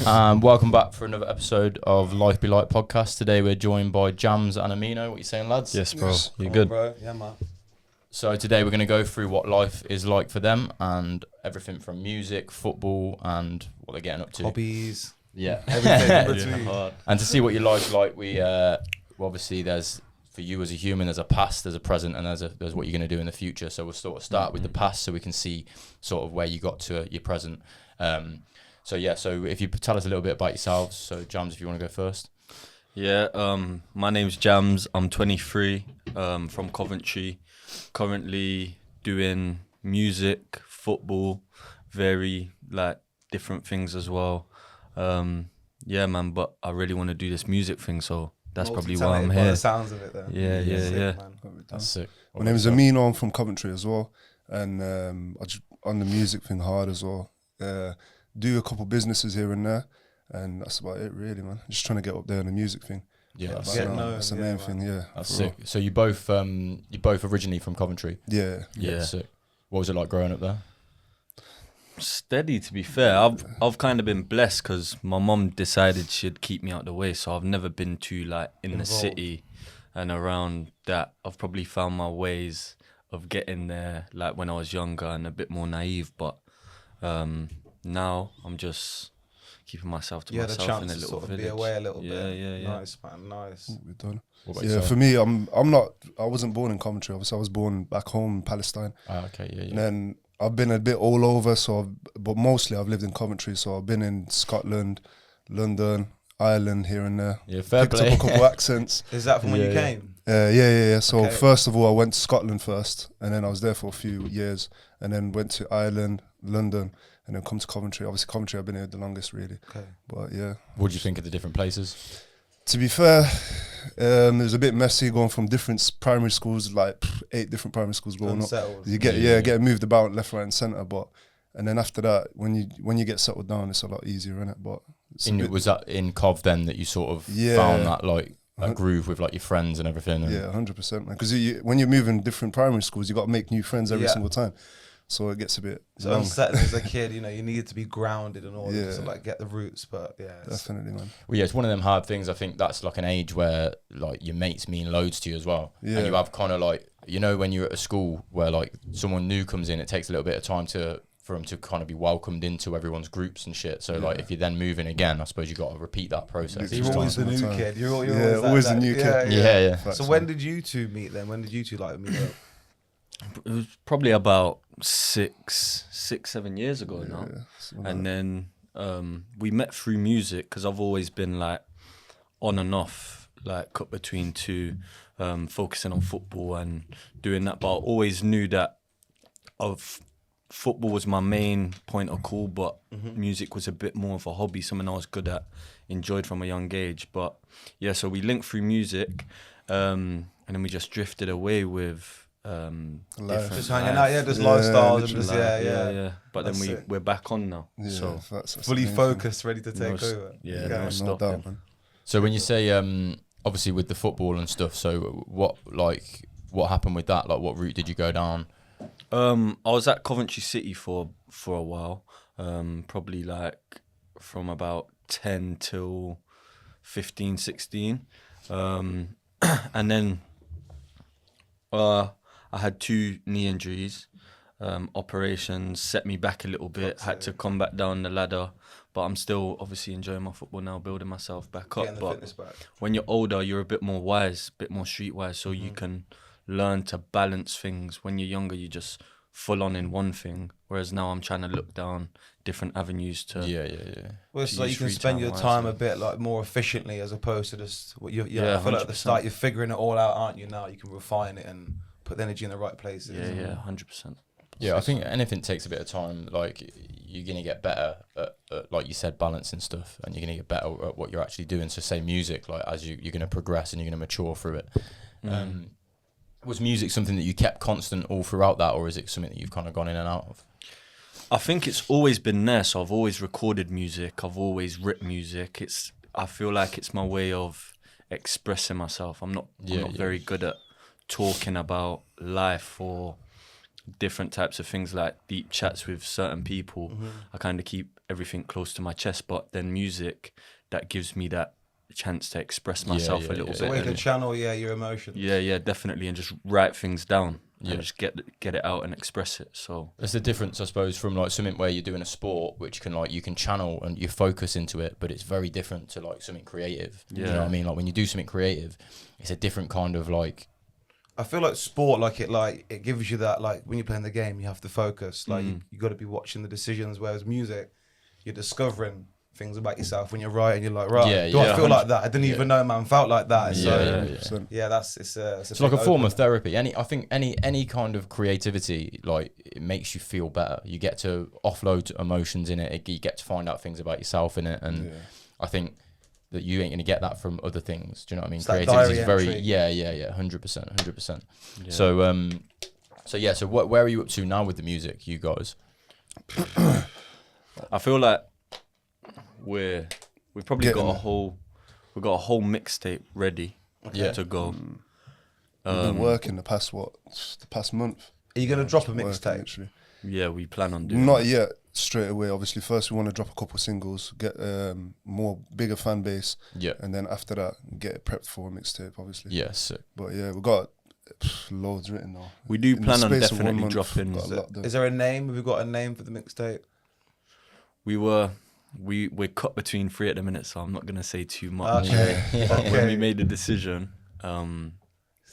Welcome back for another episode of Life Be Like podcast. Today we're joined by Jamz and Amino. What you saying, lads? Yes, bro. Yes. You good? Bro. Yeah, man. So today we're going to go through what life is like for them and everything from music, football, and what they're getting up to. Hobbies. Yeah. Everything in between. And to see what your life's like, we obviously there's for you as a human, there's a past, there's a present, and there's what you're going to do in the future. So we'll sort of start with the past, so we can see sort of where you got to your present. So if you tell us a little bit about yourselves. So Jamz, if you want to go first. Yeah, my name's Jamz. I'm 23, from Coventry. Currently doing music, football, very different things as well. Yeah, man, but I really want to do this music thing, so that's probably why I'm By here. the sounds of it, though. Yeah. Man. That's sick. My name is Amino. I'm from Coventry as well, and I just on the music thing hard as well. Do a couple businesses here and there, and that's about it, really, man. Just trying to get up there on the music thing. Yeah, that's that's the main thing. Yeah, That's sick. So you both originally from Coventry. Yeah. Sick. What was it like growing up there? Steady, to be fair. I've kind of been blessed because my mum decided she'd keep me out the way, so I've never been too in the city and around that. I've probably found my ways of getting there when I was younger and a bit more naive, but now I'm just keeping myself to myself the chance in a to little sort of village. be away a little bit. Yeah. Nice, man. Nice. We're done. What about Yeah, yourself? for me, I wasn't born in Coventry. Obviously, I was born back home in Palestine. Okay, yeah. And then I've been a bit all over, but mostly I've lived in Coventry. So I've been in Scotland, London, Ireland, here and there. Yeah, fair Picked play. up a couple accents. Is that from when you came? Yeah. So Okay. first of all, I went to Scotland first, and then I was there for a few years, and then went to Ireland, London, and then come to Coventry. Obviously, Coventry, I've been here the longest, really. Okay. But yeah. What do you think of the different places? To be fair, it was a bit messy going from different primary schools, 8 different primary schools growing up. Unsettled. You get moved about left, right, and centre, and then after that, when you get settled down, it's a lot easier, innit? But Was that in Cov then that you sort of Yeah. found that groove with your friends and everything? And 100%, man. Because when you're moving different primary schools, you got to make new friends every single time, so it gets a bit So long. unsettling as a kid, you needed to be grounded and all Yeah. to get the roots, but Definitely, man. Well, yeah, it's one of them hard things. I think that's an age where your mates mean loads to you as well. Yeah. And you have kind of when you're at a school where someone new comes in, it takes a little bit of time for them to kind of be welcomed into everyone's groups and shit. So if you're then moving again, I suppose you got to repeat that process. You're Just always the time new to kid. You're always the new kid. Yeah. Facts, So man. when did you two meet then? When did you two meet up? It was probably about 7 years ago now. Yeah, something And like then we met through music because I've always been on and off, cut between two, focusing on football and doing that. But I always knew that football was my main point of call, but music was a bit more of a hobby, something I was good at, enjoyed from a young age. But yeah, so we linked through music, and then we just drifted away with different Just hanging life. out, just lifestyles and literally. just Yeah. But That's then it. we're back on now. Yeah, So that's fully the main focused, ready to take No, over. yeah, Okay. no thing. No stopping. doubt, man. So when you say obviously with the football and stuff, so what happened with that? What route did you go down? I was at Coventry City for a while, probably from about 10 till 15, 16. And then I had 2 knee injuries, operations, set me back a little bit, had to come back down the ladder, but I'm still obviously enjoying my football now, building myself back up. Getting the But fitness back. when you're older, you're a bit more wise, a bit more streetwise, so you can learn to balance things. When you're younger, you just full on in one thing, whereas now I'm trying to look down different avenues to Yeah. Well, it's to like you use can free spend your time time a wisely. bit more efficiently as opposed to just what I Yeah, feel like at the 100%. start you're figuring it all out, aren't you? Now you can refine it and put the energy in the right places. yeah 100%. Yeah, I think anything takes a bit of time. You're gonna get better at like you said, balancing stuff, and you're gonna get better at what you're actually doing. So say music, as you're gonna progress and you're gonna mature through it. Was music something that you kept constant all throughout that, or is it something that you've kind of gone in and out of? I think it's always been there. So I've always recorded music. I've always written music. I feel like it's my way of expressing myself. I'm not very good at talking about life or different types of things like deep chats with certain people. I kind of keep everything close to my chest, but then music that gives me that chance to express myself a little bit. So where you can and- channel, your emotions. yeah, definitely, and just write things down Yeah. and just get it out and express it. So There's the difference, I suppose, from like something where you're doing a sport, which can like you can channel and you focus into it, but it's very different to like something creative. You know what I mean? Like when you do something creative, it's a different kind of like. I feel like sport, it gives you that, like when you're playing the game, you have to focus. Like you got to be watching the decisions. Whereas music, you're discovering things about yourself when you're writing. You're like, right, do I feel like that? I didn't even know man felt like that. So it's like a form of therapy. I think any kind of creativity, like it makes you feel better. You get to offload emotions in it. You get to find out things about yourself in it, and I think that you ain't gonna get that from other things. Do you know what I mean? Creativity is very 100%. So where are you up to now with the music, you guys? I feel like we've probably Getting got a there. whole mixtape ready to go. We've been working the past month. Are you gonna drop a Working, mixtape? literally. Yeah, we plan on doing Not that. yet, straight away. Obviously, first we want to drop a couple singles, get more bigger fan base, Yeah. and then after that, get it prepped for a mixtape, obviously. Yes. But yeah, we got loads written now. We do In the plan on space of 1 definitely month, dropping. got a lot done. Is there a name? Have you got a name for the mixtape? We're cut between three at the minute, so I'm not gonna say too much. Okay. But when we made the decision,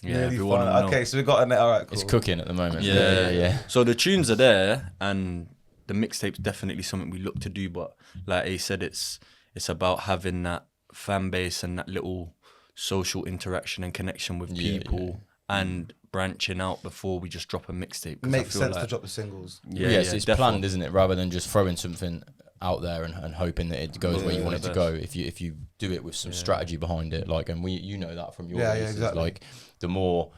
Really everyone fun. will know. Okay, so we got a name. All right, cool. It's cooking at the moment. Yeah. So the tunes are there, and the mixtape's definitely something we look to do. But like A said, it's about having that fan base and that little social interaction and connection with people, and branching out before we just drop a mixtape. 'Cause I Makes feel sense like- to drop the singles. Yes, it's definitely. planned, isn't it? Rather than just throwing something out there and hoping that it goes where you want it to go. If you do it with some strategy behind it, like, and you know that from your races, exactly. like the more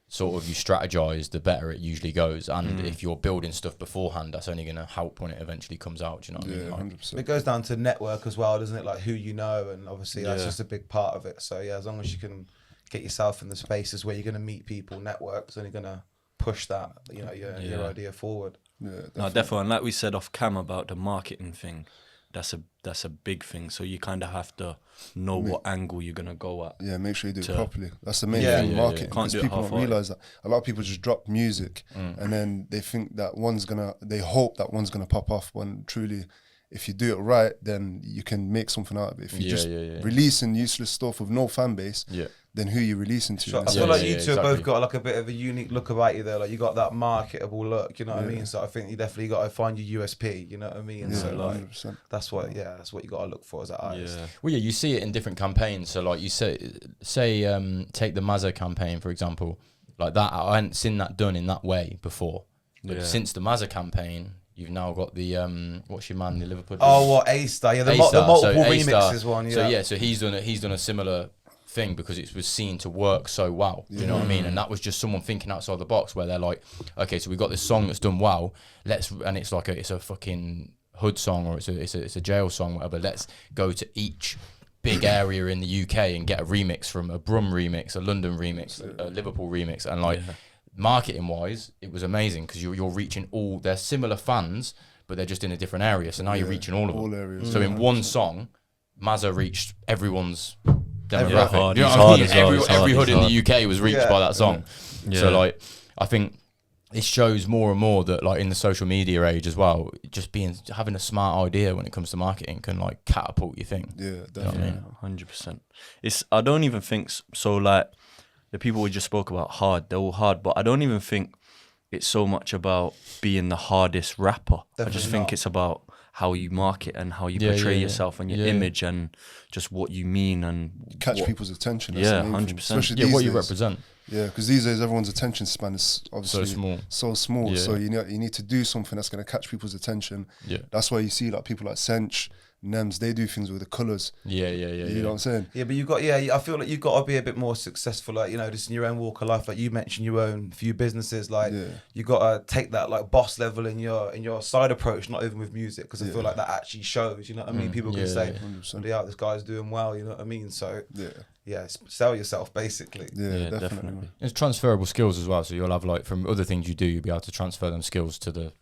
sort of you strategize, the better it usually goes. And if you're building stuff beforehand, that's only going to help when it eventually comes out. Do you know what I mean? Like, 100%. It goes down to network as well, doesn't it? Like who you know, and obviously that's just a big part of it. So yeah, as long as you can get yourself in the spaces where you're going to meet people, network, it's only going to push that, your idea forward. Yeah, No, definitely. And like we said off cam about the marketing thing, that's a big thing. So you kind of have to know what angle you're gonna go at. Yeah, make sure you do to- it properly. That's the main Yeah, thing, yeah, marketing. Can't Because do it people don't half-hearted. realize that. A lot of people just drop music and then they think that they hope that one's gonna pop off. When truly, if you do it right, then you can make something out of it. If you just releasing useless stuff with no fan base, then who you releasing to? So I feel like you two have both got like a bit of a unique look about you there. Like you got that marketable look, you know what I mean? So I think you definitely got to find your USP, you know what I mean? Yeah, So like 100%. that's what you got to look for as an artist. Yeah. well, yeah, you see it in different campaigns. So like you say take the Mazza campaign, for example, like that. I hadn't seen that done in that way before. But since the Mazza campaign, you've now got the what's your man, the Liverpool. Oh, what A-Star? Yeah, the A-Star. multiple So A-Star. remixes one. So so he's done a similar thing because it was seen to work so well. Do you know what I mean? And that was just someone thinking outside the box where they're like, okay, so we got this song that's done well. And it's like it's a fucking hood song or it's a jail song, whatever. Let's go to each big area in the UK and get a remix from a Brum remix, a London remix, a Liverpool remix, and like marketing wise, it was amazing because you're reaching all their similar fans, but they're just in a different area. So now you're reaching all of them. All areas. So in one song, Mazza reached everyone's demographic. hard. You know He's what I hard mean? as well. Every He's hood in hard. the UK was reached by that song. Yeah. So like, I think it shows more and more that like in the social media age as well, just having a smart idea when it comes to marketing can like catapult your thing. Yeah, You know what I definitely. mean? 100%. I don't even think so. Like the people we just spoke about, they're all hard, but I don't even think it's so much about being the hardest rapper. I just think it's about how you market and how you portray yourself and your image and just what you mean and Catch people's attention. That's the main thing. 100%. Especially Yeah, these what you days. represent. Yeah, because these days everyone's attention span is obviously So small. So you need to do something that's going to catch people's attention. Yeah. That's why you see like people like Sench, Nems, they do things with the colours. Yeah. You know what I'm saying? Yeah, but I feel like you've got to be a bit more successful, like, you know, just in your own walk of life. Like you mentioned, you own a few businesses. Like you got to take that like boss level in your side approach, not even with music, because I feel like that actually shows. You know what I mean? People can say, "Yeah, this guy's doing well." You know what I mean? So sell yourself basically. Yeah, definitely. It's transferable skills as well. So you'll have like from other things you do, you'll be able to transfer them skills to the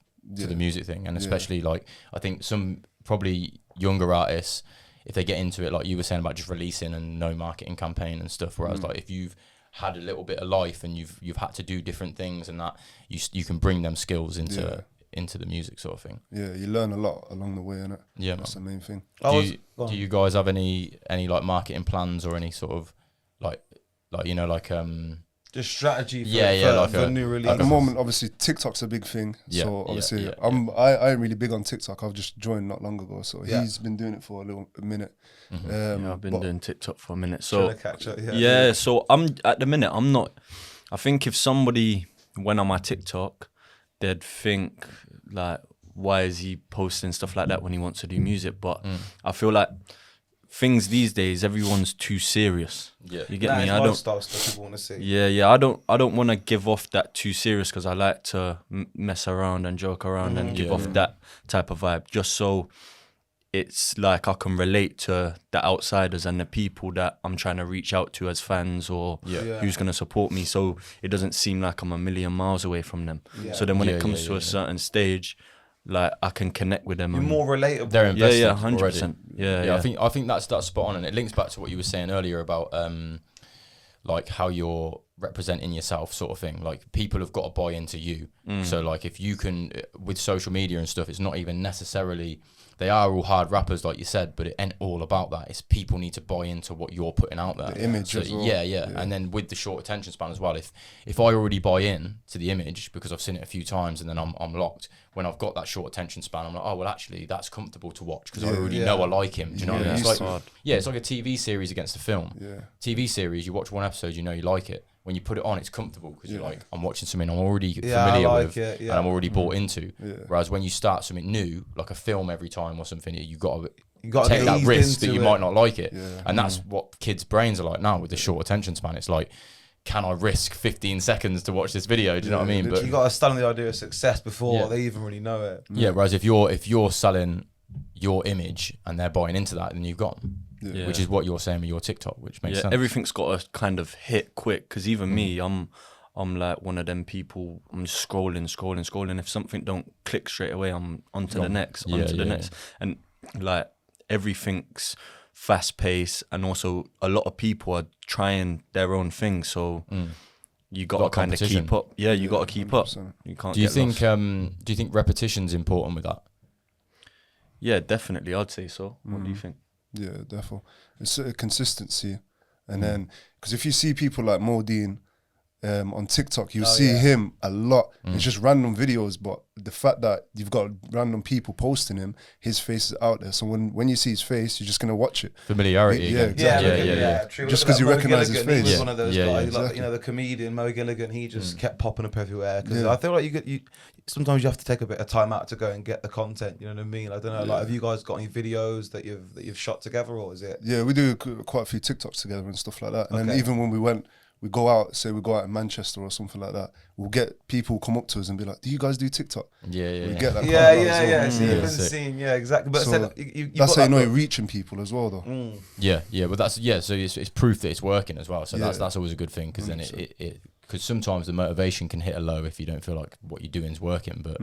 music thing, and especially like I think some probably younger artists, if they get into it, like you were saying about just releasing and no marketing campaign and stuff, whereas like if you've had a little bit of life and you've had to do different things and that you can bring them skills into the music sort of thing. Yeah, you learn a lot along the way, innit? Yeah, that's the main thing. Do you guys have any like marketing plans or any sort of like you know like just strategy for new release? At the moment, obviously, TikTok's a big thing. So obviously, I ain't really big on TikTok. I've just joined not long ago. So he's been doing it for a minute. I've been doing TikTok for a minute. So trying to catch up, so I'm at the minute, I'm not. I think if somebody went on my TikTok, they'd think like, why is he posting stuff like that when he wants to do music? But I feel like things these days, everyone's too serious. Yeah, you get me. I don't. Stuff people want to see. Yeah. I don't want to give off that too serious, because I like to mess around and joke around and give off that type of vibe, just so it's like I can relate to the outsiders and the people that I'm trying to reach out to as fans, or who's going to support me, so it doesn't seem like I'm a million miles away from them. So then when it comes to a certain stage, like I can connect with them. You're more relatable. They're invested. 100%. Yeah. I think that's spot on, and it links back to what you were saying earlier about like how you're representing yourself, sort of thing. Like people have got to buy into you. So like if you can, with social media and stuff, it's not even necessarily. They are all hard rappers, like you said, but it ain't all about that. It's people need to buy into what you're putting out there. The image as well. Yeah. And then with the short attention span as well, if I already buy in to the image because I've seen it a few times and then I'm locked, when I've got that short attention span, I'm like, oh, well, actually, that's comfortable to watch because I already know I like him. Do you know what I mean? It's like a TV series against a film. Yeah. TV series, you watch one episode, you know you like it. When you put it on, it's comfortable because you're like, I'm watching something I'm already familiar with and I'm already bought into. Yeah. Whereas when you start something new, like a film every time or something, you got to take that risk that you might not like it. Yeah. And that's what kids' brains are like now with the short attention span. It's like, can I risk 15 seconds to watch this video? Do you know what I mean? But you got to stun the idea of success before they even really know it. Yeah. Whereas if you're selling your image and they're buying into that, then you've got them. Yeah. Which is what you're saying with your TikTok, which makes sense. Everything's got to kind of hit quick, because even me, I'm like one of them people. I'm just scrolling. If something don't click straight away, I'm onto the next, and like everything's fast paced, and also a lot of people are trying their own thing, so you got to kind of keep up. Yeah, you got to keep 100%. Up. You can't. Do you think repetition's important with that? Yeah, definitely. I'd say so. What do you think? Yeah, definitely. It's a consistency. And then, because if you see people like mould on TikTok, you see him a lot. It's just random videos, but the fact that you've got random people posting him, his face is out there. So when you see his face, you're just going to watch it. Familiarity. Yeah. Just because you recognise his face. He was one of those guys, exactly. Like, you know, the comedian Mo Gilligan, he just kept popping up everywhere. Because I feel like you sometimes you have to take a bit of time out to go and get the content, you know what I mean? I don't know, like, have you guys got any videos that you've shot together, or is it? Yeah, we do quite a few TikToks together and stuff like that. And then even when we go out in Manchester or something like that, we'll get people come up to us and be like, do you guys do TikTok? We get that exactly. But so that's how you know you're reaching people as well, though. But that's so it's proof that it's working as well. So that's always a good thing, because then it because sometimes the motivation can hit a low if you don't feel like what you're doing is working. But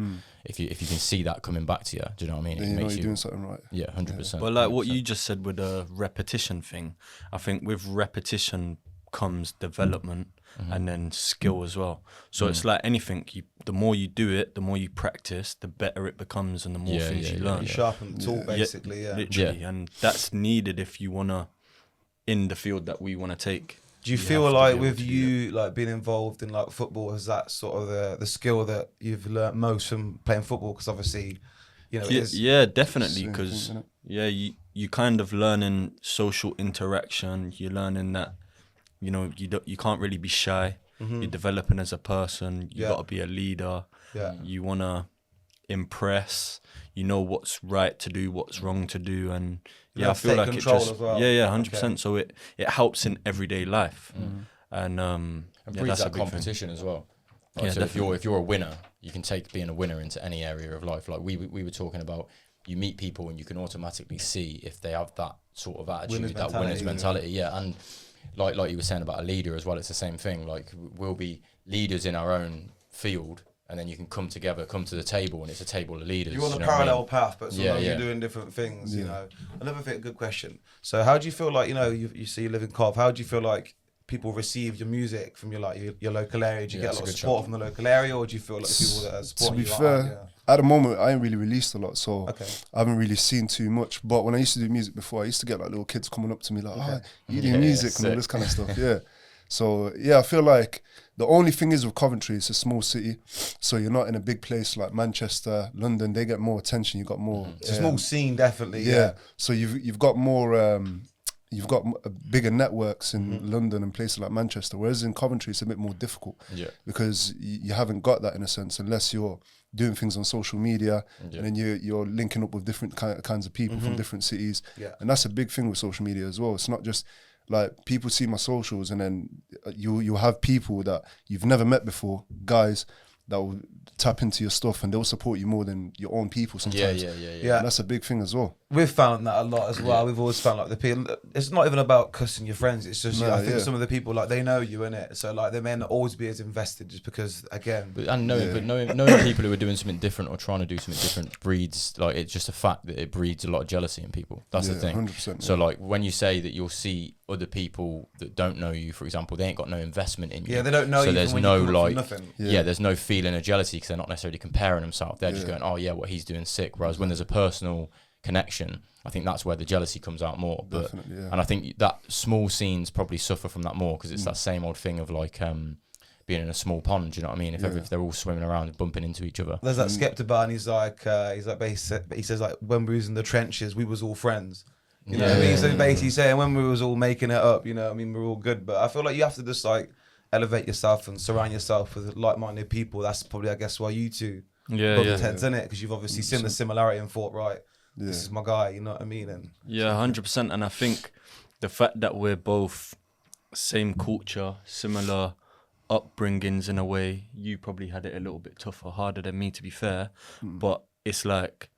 if you can see that coming back to you, do you know what I mean? Then you know you're doing something right. Yeah, 100%. But like what you just said with the repetition thing, I think with repetition comes development and then skill as well. So it's like anything, the more you do it, the more you practice, the better it becomes, and the more things you learn. You sharpen the tool, basically. Literally, and that's needed if you wanna in the field that we wanna take. Do you feel like with you like being involved in like football, is that sort of the skill that you've learnt most from playing football? Because obviously, you know, definitely, because you kind of learning social interaction. You're learning that, you know, you can't really be shy. You're developing as a person. You got to be a leader. You wanna impress. You know what's right to do, what's wrong to do, and I feel like it just as well. 100%. So it helps in everyday life, and breeds that competition as well. Like, so if you're a winner, you can take being a winner into any area of life. Like we were talking about, you meet people and you can automatically see if they have that sort of attitude, winner's mentality. Yeah, and like you were saying about a leader as well, it's the same thing. Like we'll be leaders in our own field, and then you can come together, come to the table, and it's a table of leaders. You're on a parallel path, but sometimes you're doing different things, you know. Another thing, good question. So how do you feel like, you know, you see you live in Cov, how do you feel like people receive your music from your local area? Do you get a lot of support from the local area, or do you feel like the people that are supporting you? To be fair, at the moment, I ain't really released a lot, so I haven't really seen too much. But when I used to do music before, I used to get like little kids coming up to me like, you do music and all this kind of stuff. Yeah. So I feel like the only thing is with Coventry, it's a small city, so you're not in a big place like Manchester, London. They get more attention. You got more. It's a small scene, definitely. Yeah. So you've got more. You've got bigger networks in London and places like Manchester, whereas in Coventry it's a bit more difficult because you haven't got that in a sense, unless you're doing things on social media and then you're linking up with different kinds of people from different cities, and that's a big thing with social media as well. It's not just like people see my socials and then you have people that you've never met before, guys that will tap into your stuff and they'll support you more than your own people sometimes. Yeah. And that's a big thing as well. We've found that a lot as well. We've always found like the people, it's not even about cussing your friends. It's just, I think some of the people, like they know you, innit? So like they may not always be as invested just because, again. Knowing people who are doing something different or trying to do something different breeds, like it's just a fact that it breeds a lot of jealousy in people. That's the thing. 100%. So like when you say that you'll see other people that don't know you, for example, they ain't got no investment in you. Yeah, they don't know so you. There's from no when you like, nothing. there's no feeling of jealousy because they're not necessarily comparing themselves. They're just going, oh yeah, what he's doing sick. Whereas when there's a personal connection, I think that's where the jealousy comes out more. But and I think that small scenes probably suffer from that more because it's that same old thing of like being in a small pond. Do you know what I mean? If they're all swimming around and bumping into each other. There's that Skepta, and he's like he says like when we was in the trenches, we was all friends. You know what I mean? So basically saying when we was all making it up, you know what I mean, we're all good. But I feel like you have to just like elevate yourself and surround yourself with like-minded people. That's probably, I guess, why you two bumped heads, innit? Because you've obviously seen the similarity and thought, right, this is my guy, you know what I mean? And 100%. And I think the fact that we're both same culture, similar upbringings in a way, you probably had it a little bit tougher, harder than me, to be fair. But it's like,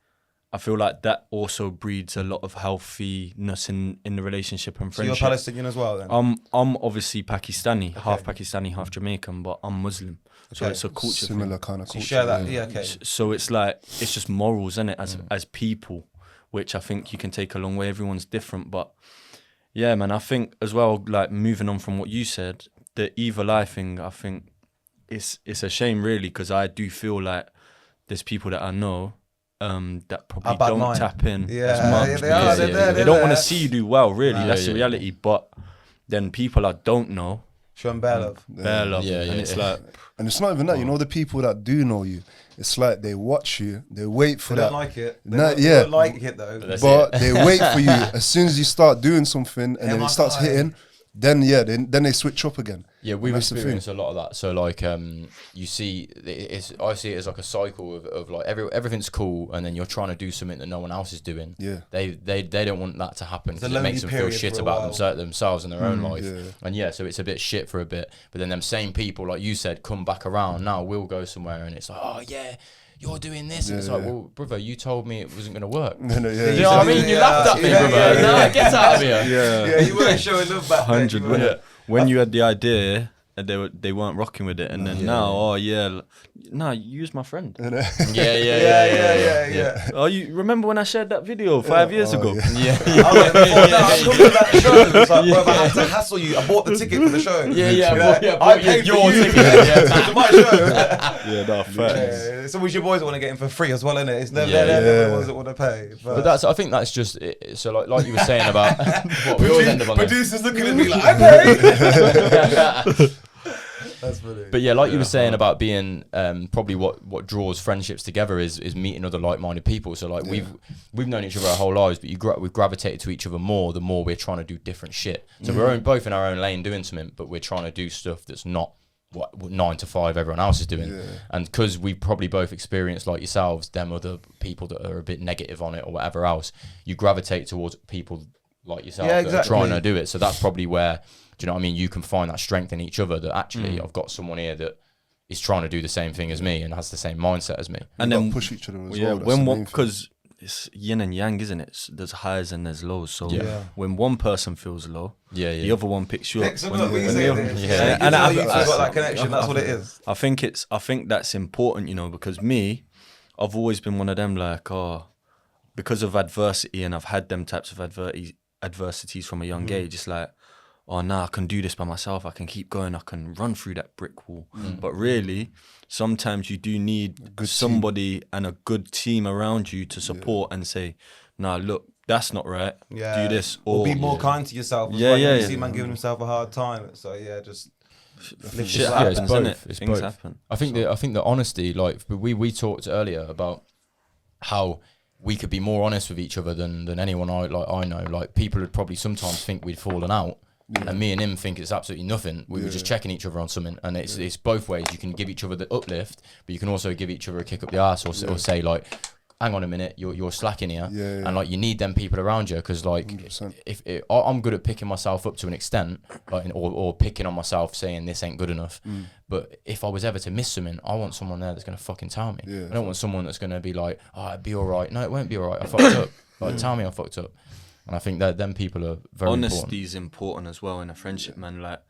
I feel like that also breeds a lot of healthiness in the relationship and friendship. So you're Palestinian as well then? I'm obviously Pakistani, half Pakistani, half Jamaican, but I'm Muslim. So it's a culture similar kind of culture. You share that, So it's like, it's just morals, isn't it, as people, which I think you can take a long way. Everyone's different, but yeah, man, I think as well, like moving on from what you said, the evil eye thing, I think it's a shame really, because I do feel like there's people that I know that probably don't tap in as much. They don't want to see you do well, really. That's the reality. But then people I don't know, show them bare love. And it's like, and it's not even that. You know, the people that do know you, it's like they watch you, they wait for they that. Don't like it. They don't like it though. But they wait for you. As soon as you start doing something and then it starts hitting, then they switch up again. Yeah, we've experienced a lot of that. So like, you see, I see it as like a cycle of like everything's cool, and then you're trying to do something that no one else is doing. Yeah, they don't want that to happen because it makes them feel shit about themselves and their own life. And so it's a bit shit for a bit. But then them same people, like you said, come back around. Now we'll go somewhere, and it's like, oh yeah, you're doing this. And it's like, well, brother, you told me it wasn't going to work. You know what I mean? You laughed at me, brother. No, get out of here. Yeah, you weren't showing love back 100, then. When you had the idea, and they weren't rocking with it, and then now, use my friend. Yeah. Oh, you remember when I shared that video 5 years ago? Yeah. I'm talking about the show. It's like, bro, I had to hassle you. I bought the ticket for the show. I paid your ticket. To my show. Facts. It's always your boys that want to get in for free as well, isn't it? It's never the ones that want to pay. But I think that's just it. So like you were saying about what we always end up on. Producers looking at me like, I paid. That's funny. But yeah, like you were saying about being probably what draws friendships together is meeting other like-minded people. So like we've known each other our whole lives, but we've gravitated to each other more the more we're trying to do different shit. So we're both in our own lane doing something, but we're trying to do stuff that's not what 9 to 5 everyone else is doing. And because we probably both experienced, like yourselves, them other people that are a bit negative on it or whatever else, you gravitate towards people like yourself that are trying to do it. So that's probably where, do you know what I mean, you can find that strength in each other, that actually I've got someone here that is trying to do the same thing as me and has the same mindset as me. And then push each other as well. Because it's yin and yang, isn't it? There's highs and there's lows. So when one person feels low, the other one picks you up. And I've got that connection. That's what it is. I think that's important, you know, because me, I've always been one of them, like, because of adversity, and I've had them types of adversities from a young age. It's like, oh, nah, I can do this by myself. I can keep going. I can run through that brick wall. But really, sometimes you do need somebody and a good team around you to support and say, nah, look, that's not right. Do this. Or be more kind to yourself. You see man giving himself a hard time. So just... Shit happens, it's both. Innit? It's Things both. happen. I think the honesty, like we talked earlier about how we could be more honest with each other than anyone I know. Like people would probably sometimes think we'd fallen out. And me and him think it's absolutely nothing. We were just checking each other on something, and it's both ways. You can give each other the uplift, but you can also give each other a kick up the arse, or say like, "Hang on a minute, you're slacking here," and like you need them people around you, because like 100%. I'm good at picking myself up to an extent, like, or picking on myself, saying this ain't good enough. But if I was ever to miss something, I want someone there that's gonna fucking tell me. I don't want someone that's gonna be like, "Oh, it'd be all right." No, it won't be all right. I fucked up. Like, tell me I fucked up. And I think that them people are very important. Honesty is important as well in a friendship, man. Like,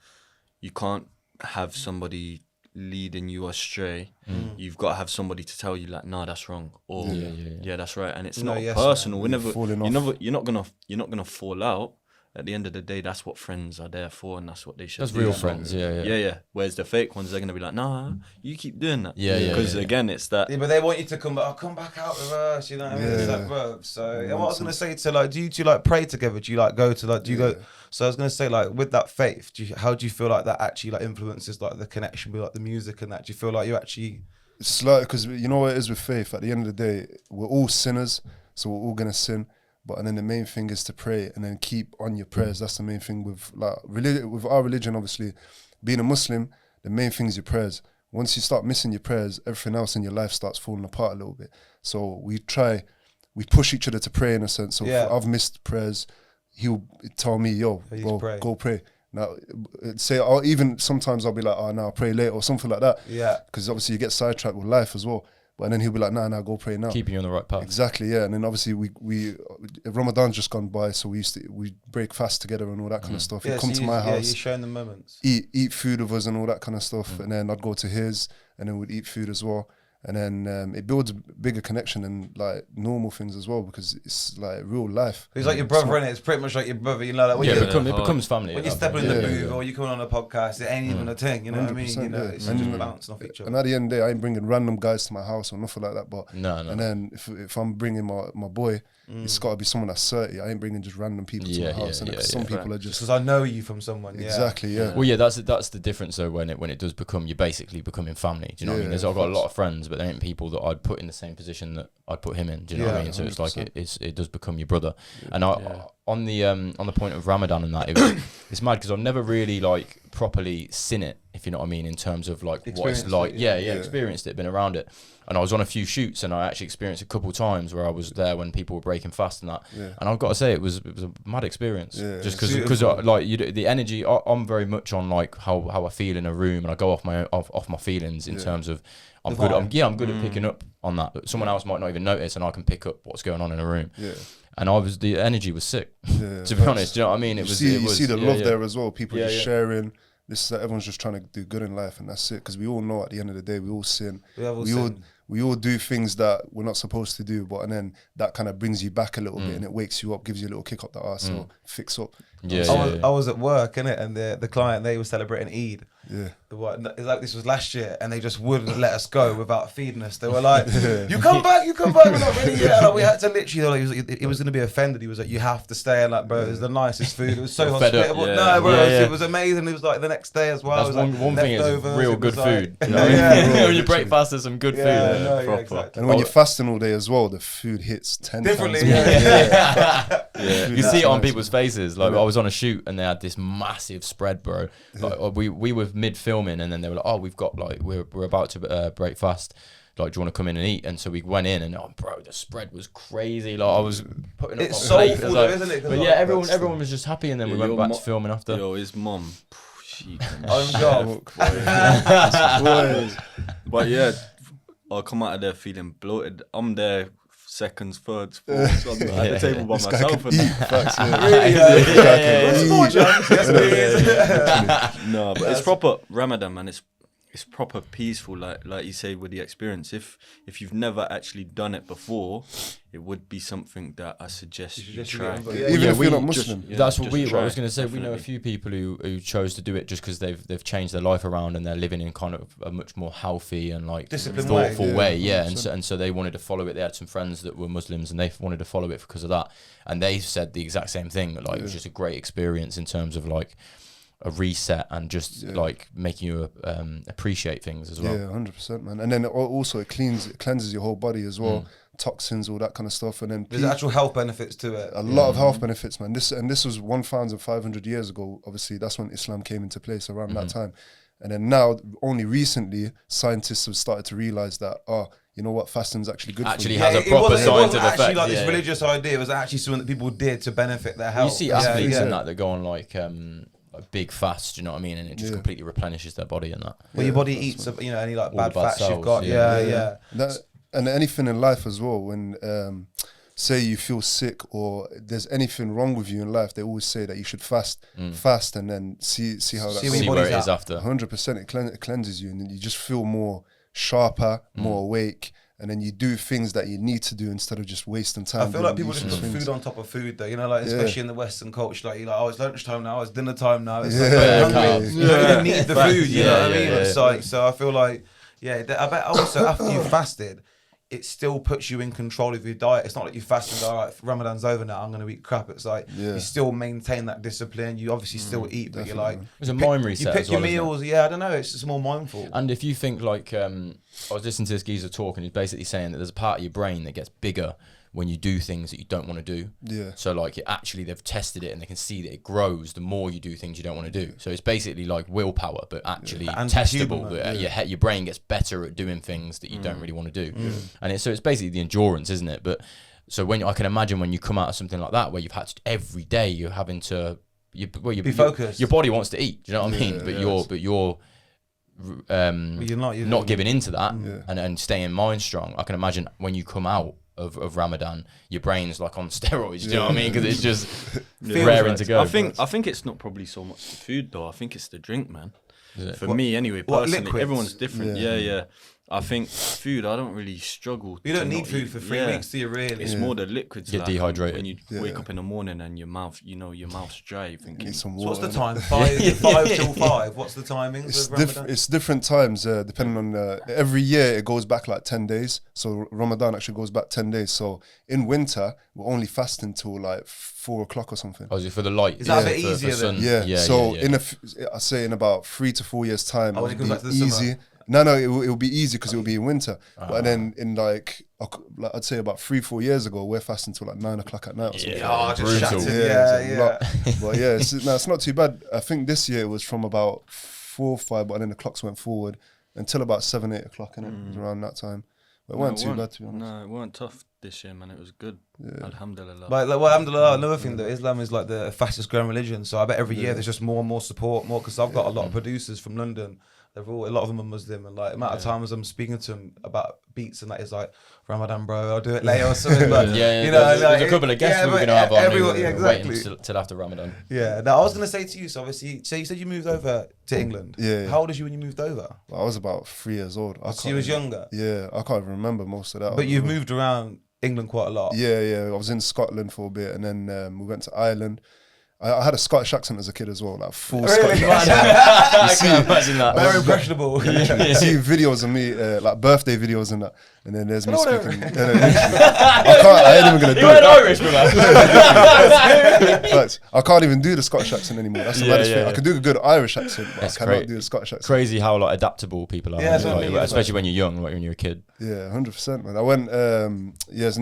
you can't have somebody leading you astray. You've got to have somebody to tell you, like, nah, that's wrong, or that's right. And it's not personal. You're not gonna fall out. At the end of the day, that's what friends are there for, and that's what they should do. That's real friends, yeah. Whereas the fake ones, they're gonna be like, nah, you keep doing that. Because again, it's that. Yeah, but they want you to come back out with us. You know what I mean? It's like, bro. So what I was gonna say to, like, do you like pray together? Do you like go to, like, do you go? So I was gonna say, like, with that faith, how do you feel like that actually like influences like the connection with like the music and that? Do you feel like you actually? It's like, because you know what it is with faith. At the end of the day, we're all sinners, so we're all gonna sin. And then the main thing is to pray and then keep on your prayers. That's the main thing with with our religion, obviously. Being a Muslim, the main thing is your prayers. Once you start missing your prayers, everything else in your life starts falling apart a little bit. So we push each other to pray in a sense. So if I've missed prayers, he'll tell me, yo, go pray. Now, even sometimes I'll be like, oh, no, I'll pray later or something like that. Yeah. Because obviously you get sidetracked with life as well. And then he'll be like, nah, go pray now. Keeping you on the right path. Exactly, yeah. And then obviously we Ramadan's just gone by, so we break fast together and all that kind of stuff. He'd come to my house. You're showing the moments. Eat food with us and all that kind of stuff. And then I'd go to his, and then we'd eat food as well. And then it builds a bigger connection than like normal things as well, because it's like real life. He's like your brother, innit? It's pretty much like your brother, you know. Like when it becomes family. When you're stepping in the booth or you're coming on a podcast, it ain't even a thing, you know what I mean? You know, it's just bouncing off each other. And at the end of the day, I ain't bringing random guys to my house or nothing like that. But no. And then if I'm bringing my boy, it's got to be someone that's 30. I ain't bringing just random people to my house. Some people are just because I know you from someone. Exactly, yeah. Well, yeah, that's the difference though. When it does become, you're basically becoming family. Do you know what I mean? I've got a lot of friends, but they ain't people that I'd put in the same position that I'd put him in. Do you know what I mean? So 100%. It's like it does become your brother. And on the point of Ramadan and that, it's mad because I've never really like properly seen it, if you know what I mean, in terms of like what it's like. Experienced it, been around it. And I was on a few shoots, and I actually experienced a couple times where I was there when people were breaking fast and that. And I've got to say, it was a mad experience. Just because like the energy, I'm very much on like how I feel in a room, and I go off my feelings in terms of I'm good at picking up on that. But someone else might not even notice, and I can pick up what's going on in a room. And the energy was sick. To be honest, do you know what I mean? You see the love there as well. People just sharing. Everyone's just trying to do good in life, and that's it. Because we all know at the end of the day, we all sin. We all do things that we're not supposed to do, and then that kind of brings you back a little bit, and it wakes you up, gives you a little kick up the arse, so fix up. I was at work, innit, and the client, they were celebrating Eid. Yeah. It's like this was last year, and they just wouldn't let us go without feeding us. They were like, you come back, we're not ready yet. And like, we had to literally, he was going to be offended. He was like, you have to stay. And like, bro, it was the nicest food. It was so hospitable. No, bro, it was amazing. It was like the next day as well. That's it was one thing is real good food. Like, when you break fast, there's some good food. Exactly. And when you're fasting all day as well, the food hits 10 differently. times. You see it on people's faces. Like I was on a shoot and they had this massive spread, bro. Like we were mid filming and then they were like, oh, we've got like we're about to break fast. Like, do you want to come in and eat? And so we went in and bro, the spread was crazy. Like I was putting up it's my plate. soulful, Like, isn't it? but yeah, everyone was just happy and then we went back to filming after. Yo, his mum, she can But yeah, I'll come out of there feeling bloated. I'm there seconds, thirds, fourths. I'm at the table by myself. No, but it's proper Ramadan, man. It's proper peaceful, like you say with the experience. If you've never actually done it before, it would be something that I suggest you try. Even if you're not Muslim. That's what I was going to say. Definitely. We know a few people who chose to do it just because they've changed their life around and they're living in kind of a much more healthy and like thoughtful way. Yeah, and so they wanted to follow it. They had some friends that were Muslims and they wanted to follow it because of that. And they said the exact same thing. Like it was just a great experience in terms of like a reset and just like making you appreciate things as well. Yeah, 100%, man. And then also it cleanses your whole body as well. Toxins, all that kind of stuff. And then there's actual health benefits to it. A lot of health benefits, man. This was 1,500 years ago. Obviously, that's when Islam came into place around that time. And then now, only recently, scientists have started to realize that, you know what, fasting's actually good for you. Has a proper scientific effect. It wasn't actually like this religious idea. It was actually something that people did to benefit their health. You see athletes and that go on like big fast, you know what I mean, and it just completely replenishes their body and that. Well, your body eats, any like bad fats cells, you've got. And anything in life as well. When say you feel sick or there's anything wrong with you in life, they always say that you should fast, and then see how that see where it is after. 100%, it cleanses you, and then you just feel more sharper, more awake. And then you do things that you need to do instead of just wasting time. I feel like people just put food on top of food, though. You know, like especially in the Western culture, like you're like, oh, it's lunchtime now, it's dinner time now. It's like, hungry. You don't need the food. You know what I mean? It's like, so I feel like, I bet also after you fasted, it still puts you in control of your diet. It's not like you fast and go, all right, Ramadan's over now, I'm going to eat crap. It's like you still maintain that discipline. You obviously still eat, but you're like... It's a mind reset. You pick your meals. I don't know. It's just more mindful. And if you think like... I was listening to this geezer talk and he's basically saying that there's a part of your brain that gets bigger when you do things that you don't want to do. Yeah. So like they've tested it and they can see that it grows the more you do things you don't want to do. So it's basically like willpower, but actually testable. Your brain gets better at doing things that you don't really want to do. And it's basically the endurance, isn't it? But so when I can imagine when you come out of something like that where you've had to, every day you're having to be focused. Your body wants to eat. Do you know what I mean? But you're not giving into that and staying mind strong. I can imagine when you come out of Ramadan, your brain's like on steroids. Do you know what I mean? Because it's just raring to go. I think it's not probably so much the food though. I think it's the drink, man. For me, anyway, personally, everyone's different. Yeah. I think food, I don't really struggle. You don't need food for 3 weeks, do you really? It's more the liquids. You're dehydrated. When you wake up in the morning and your mouth's dry, you're thinking, need some water. So what's the time? 5 till 5? What's the timings of Ramadan? It's different times, depending on... every year, it goes back like 10 days. So Ramadan actually goes back 10 days. So in winter, we're only fasting till like 4 o'clock or something. Oh, is it for the light? Is that a bit easier then? Yeah. So I say in about 3 to 4 years' time, when it goes back to the easy. Summer. No, it will be easy because it will be in winter. But then in like I'd say about 3-4 years ago, we're fasting till like 9 o'clock at night or something. Brutal. But it's not too bad. I think this year it was from about 4 or 5, but then the clocks went forward until about 7-8 o'clock, and it was around that time. But it weren't too bad, to be honest. No, it weren't tough this year, man. It was good. Alhamdulillah. But alhamdulillah, another thing though, Islam is like the fastest growing religion. So I bet every year there's just more and more support, because I've got a lot of producers from London. A lot of them are Muslim, and like the amount of times I'm speaking to them about beats and that is like, Ramadan, bro, I'll do it later or something. But you know, there's a couple of guests we're gonna have on. Exactly. Waiting till after Ramadan. Yeah. Now I was gonna say to you, so obviously, you said you moved over to England. Yeah. How old was you when you moved over? Well, I was about 3 years old. So you was younger. Yeah, I can't even remember most of that. But you've moved around England quite a lot. Yeah. I was in Scotland for a bit, and then we went to Ireland. I had a Scottish accent as a kid as well, like full Scottish accent. I can imagine that. Very impressionable. You see videos of me, like birthday videos and that, and then there's me speaking. I ain't even gonna do it. Irish, But I can't even do the Scottish accent anymore. That's the baddest thing. I can do a good Irish accent, but I cannot do the Scottish accent. Crazy how like adaptable people are, especially when you're young, like when you're a kid. Yeah, 100%, man. I went, and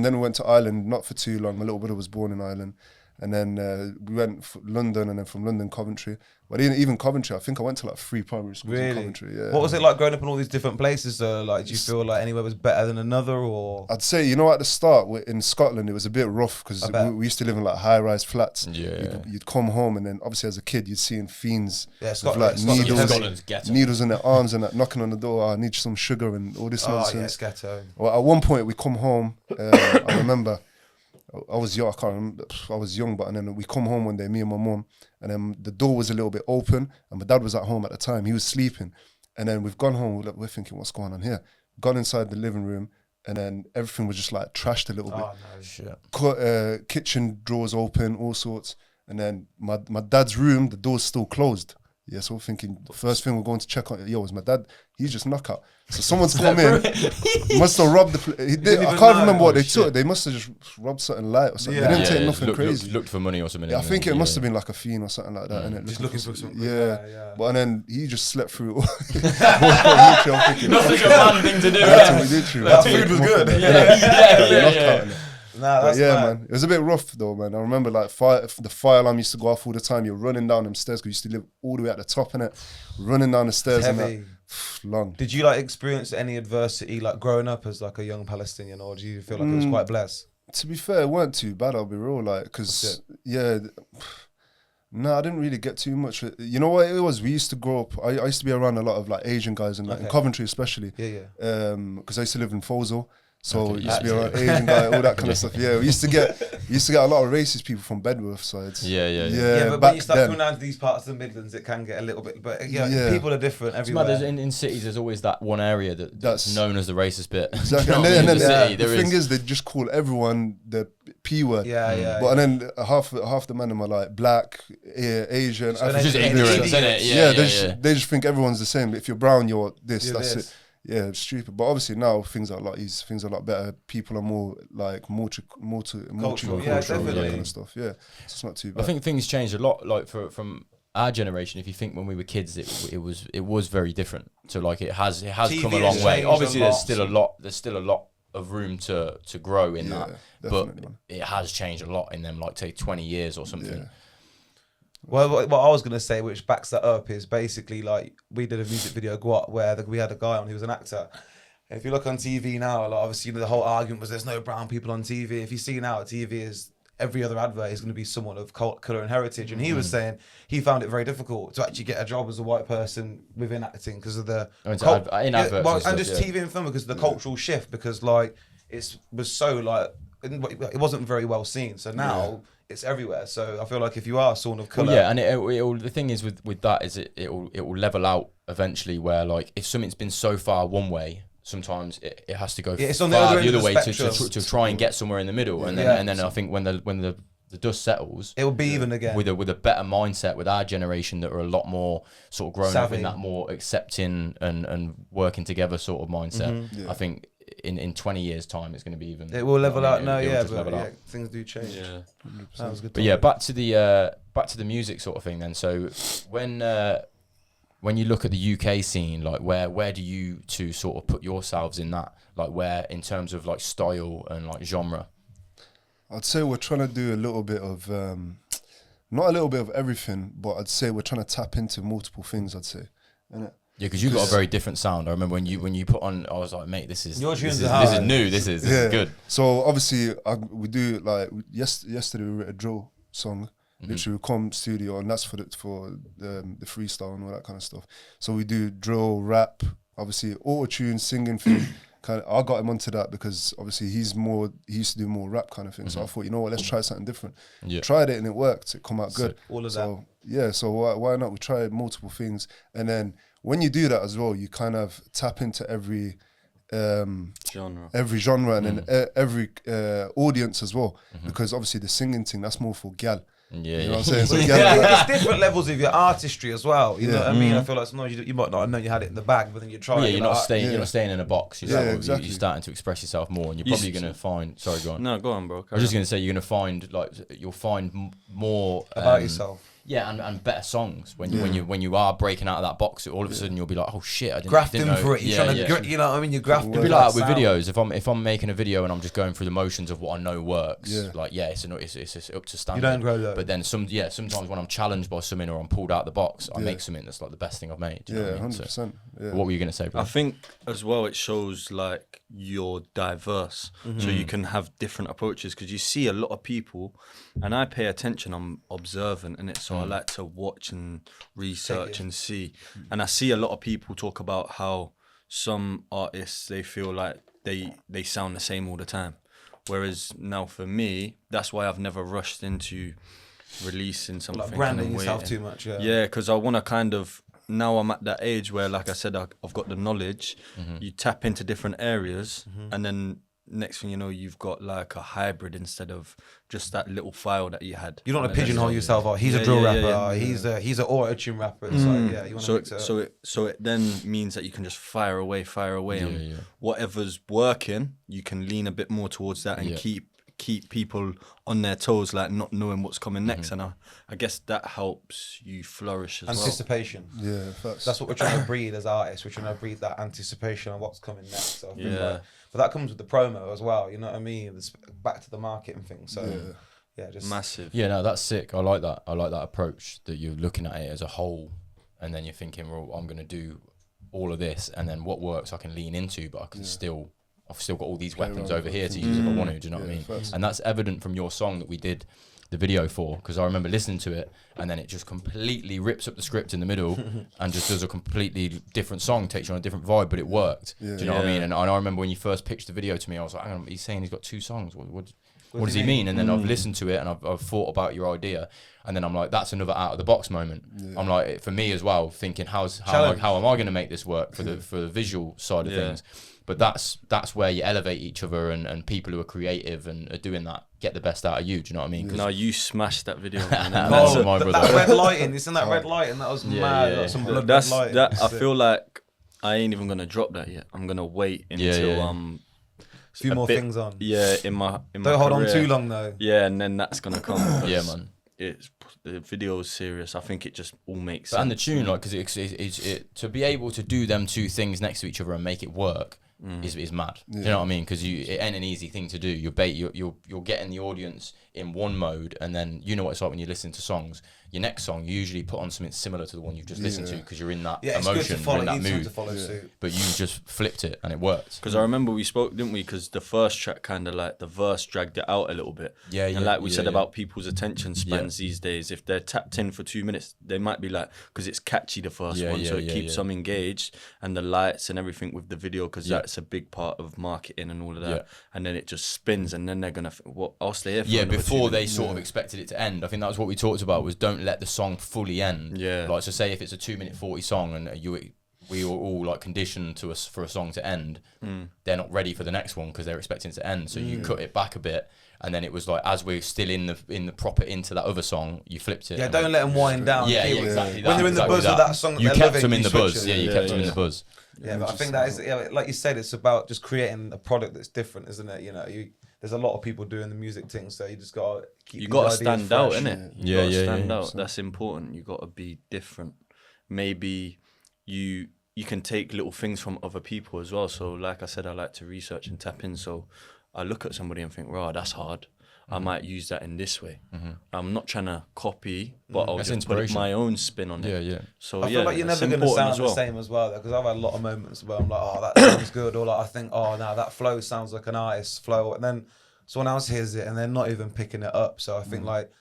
then we went to Ireland, not for too long. My little brother was born in Ireland. And then we went London, and then from London, Coventry. But even Coventry, I think I went to like 3 primary schools in Coventry. Yeah. What was it like growing up in all these different places? Like, do you feel like anywhere was better than another, or? I'd say, you know, at the start in Scotland, it was a bit rough because we used to live in like high-rise flats. Yeah. You'd come home, and then obviously as a kid, you'd see fiends with Scotland, like needles in their arms and like knocking on the door. I need some sugar and all this nonsense. Yeah, ghetto. Well, at one point we come home. I remember. I was young. I can't remember. I was young, but and then we come home one day, me and my mum, and then the door was a little bit open, and my dad was at home at the time. He was sleeping, and then we've gone home. We're thinking, what's going on here? Gone inside the living room, and then everything was just like trashed a little bit. Oh no, shit! Kitchen drawers open, all sorts, and then my dad's room, the door's still closed. Yeah, so we're thinking, the first thing we're going to check on, is my dad. He's just knockout. So someone's come in, must have robbed I can't remember what they took. They must have just robbed something light or something. They didn't take nothing crazy. Looked for money or something. Yeah, I think it must have been like a fiend or something like that. And just looking for something. Yeah. But and then he just slept through it all. Not such a man thing to do. That food was good. Yeah. Man, it was a bit rough though, man. I remember like the fire alarm used to go off all the time. You're running down them stairs because you used to live all the way at the top, innit? Running down the stairs and that. Long. Did you like experience any adversity like growing up as like a young Palestinian, or do you feel like it was quite blessed? To be fair, it weren't too bad, I'll be real, like, because no, I didn't really get too much. You know what it was? We used to grow up. I used to be around a lot of like Asian guys and like in Coventry especially. Because I used to live in Fozo. So it used to be around Asian guy, all that kind of stuff. Yeah, we used to get a lot of racist people from Bedworth sides. Yeah. But when you start coming down to these parts of the Midlands, it can get a little bit. But people are different everywhere. In cities, there's always that one area that's known as the racist bit. Exactly. And then the thing is, they just call everyone the P word. And then half the men are like black, Asian. So it's just ignorance, isn't it? They just think everyone's the same. If you're brown, you're this. That's it. Yeah, it's stupid. But obviously now things are a lot easier. Things are a lot better. People are more multicultural, that kind of stuff. Yeah, so it's not too bad. I think things changed a lot. Like from our generation, if you think when we were kids, it was very different. So like it has come a long way. Obviously, there's still a lot of room to grow in that, but it has changed a lot in them like take 20 years or something. Yeah. Well, what I was going to say, which backs that up, is basically like we did a music video, Guat, where we had a guy on who was an actor. And if you look on TV now, like, obviously the whole argument was there's no brown people on TV. If you see now, TV is every other advert is going to be someone of colour and heritage. And he was saying he found it very difficult to actually get a job as a white person within acting because of the adverts and just TV and film because of the cultural shift. Because like it was so like it wasn't very well seen. So now. It's everywhere, so I feel like if you are someone of colour, and the thing is with that is it will level out eventually. Where like if something's been so far one way, sometimes it has to go it's far on the other way to try and get somewhere in the middle, and then I think when the dust settles, it will be even again with a better mindset with our generation that are a lot more sort of grown up in that more accepting and working together sort of mindset. I think. In 20 years' time, it's going to be even. It will level out. Things do change. Yeah, that was good. But back to the music sort of thing. Then, so when you look at the UK scene, like where do you two sort of put yourselves in that? Like where in terms of like style and like genre? I'd say we're trying to do a little bit of, not a little bit of everything, but I'd say we're trying to tap into multiple things. I'd say, innit? Yeah, because you got a very different sound. I remember when you put on, I was like, mate, this is new. This is good. So obviously, we do like yesterday we wrote a drill song. Literally, we come studio and that's for the freestyle and all that kind of stuff. So we do drill, rap, obviously auto-tune, singing thing. I got him onto that because obviously he used to do more rap kind of thing. So I thought, you know what, let's try something different. Tried it and it worked. It come out good. All of that. Yeah, so why not? We tried multiple things, and then when you do that as well, you kind of tap into every genre, and then every audience as well, because obviously the singing thing that's more for gal. Yeah, you know what I'm saying? So it's different levels of your artistry as well. You know what I mean? I feel like sometimes you might not have known you had it in the bag, but then you try. Yeah, you're not staying in a box. You're starting to express yourself more, and you're probably going to find. Sorry, go on. No, go on, bro. I was just going to say you'll find more about yourself. Yeah, and better songs when you are breaking out of that box. All of a sudden you'll be like, oh shit, I didn't grafting know. for it. You're trying to, you know what I mean? You're grafting. It'd be like with videos. If I'm making a video and I'm just going through the motions of what I know works, it's up to standard. You don't grow though. But then sometimes when I'm challenged by something or I'm pulled out of the box, I make something that's like the best thing I've made. Yeah, 100%. What were you gonna say, bro? I think as well it shows like you're diverse, so you can have different approaches, because you see a lot of people, and I pay attention. I'm observant in it, so I like to watch and research and see. And I see a lot of people talk about how some artists, they feel like they sound the same all the time, whereas now for me, that's why I've never rushed into releasing something like branding yourself too much. Yeah, because I want to kind of, now I'm at that age where, like I said, I've got the knowledge. You tap into different areas, and then next thing you know, you've got like a hybrid instead of just that little file that you had. You don't want to pigeonhole yourself. Oh, he's a drill rapper. He's an auto-tune rapper. It's like, you want to mix it up. So it then means that you can just fire away, and whatever's working, you can lean a bit more towards that and keep people on their toes, like not knowing what's coming next. And I guess that helps you flourish as anticipation. well. Yeah, that's what we're trying to breed as artists. We're trying to breed that anticipation of what's coming next. So I think but that comes with the promo as well, you know what I mean? It's back to the marketing thing. So just massive. Yeah, no, that's sick. I like that. I like that approach, that you're looking at it as a whole, and then you're thinking, well, I'm going to do all of this, and then what works I can lean into, but I can I've still got all these weapons over here to use if I want to. Do you know what I mean? And that's evident from your song that we did the video for, because I remember listening to it, and then it just completely rips up the script in the middle and just does a completely different song, takes you on a different vibe, but it worked. Do you know what I mean? And I remember when you first pitched the video to me, I was like, hang on, he's saying he's got 2 songs. What does he mean? And then I've listened to it and I've thought about your idea, and then I'm like, that's another out of the box moment. I'm like, for me as well, thinking how am I going to make this work for the visual side of things. But that's where you elevate each other, and people who are creative and are doing that get the best out of you. Do you know what I mean? No, you smashed that video. That red lighting, it's in that red lighting, that was mad. Like some blood red lighting. I feel like I ain't even gonna drop that yet. I'm gonna wait until a few more things on. Yeah, in my don't hold on too long though. Yeah, and then that's gonna come. Yeah, man. The video is serious. I think it just all makes sense. And the tune, like, because it to be able to do them 2 things next to each other and make it work is mad. Do you know what I mean? Because it ain't an easy thing to do. You're getting the audience in one mode, and then you know what it's like when you listen to songs. Your next song, you usually put on something similar to the one you've just listened to, because you're in that emotion, you're in that mood. But you just flipped it and it worked. Because I remember we spoke, didn't we? Because the first track kind of like the verse dragged it out a little bit. And like we said about people's attention spans these days, if they're tapped in for 2 minutes, they might be like, because it's catchy the first one, so it keeps them engaged, and the lights and everything with the video, because that's a big part of marketing and all of that. And then it just spins, and then they're gonna I'll stay here for before they sort of expected it to end. I think that was what we talked about, was don't let the song fully end. Like, so say if it's a 2-minute 40 song and we were all like conditioned for a song to end, they're not ready for the next one because they're expecting it to end. So you cut it back a bit, and then it was like, as we're still in the proper into that other song, you flipped it. Yeah, don't let them wind down. Exactly. When they're in the buzz of that song, you kept them in the buzz. You kept them in the buzz. Yeah, but I think that is, like you said, it's about just creating a product that's different, isn't it? You know, there's a lot of people doing the music thing, so you just gotta keep. You gotta stand out, innit? You gotta stand out. So. That's important. You gotta be different. Maybe you can take little things from other people as well. So, like I said, I like to research and tap in. So, I look at somebody and think, "Wow, that's hard. I might use that in this way." I'm not trying to copy, but I'll just put my own spin on it. So I feel like you're never going to sound the same as well, because I've had a lot of moments where I'm like, oh, that sounds good, or like I think, oh, no, that flow sounds like an artist's flow, and then someone else hears it and they're not even picking it up. So I think like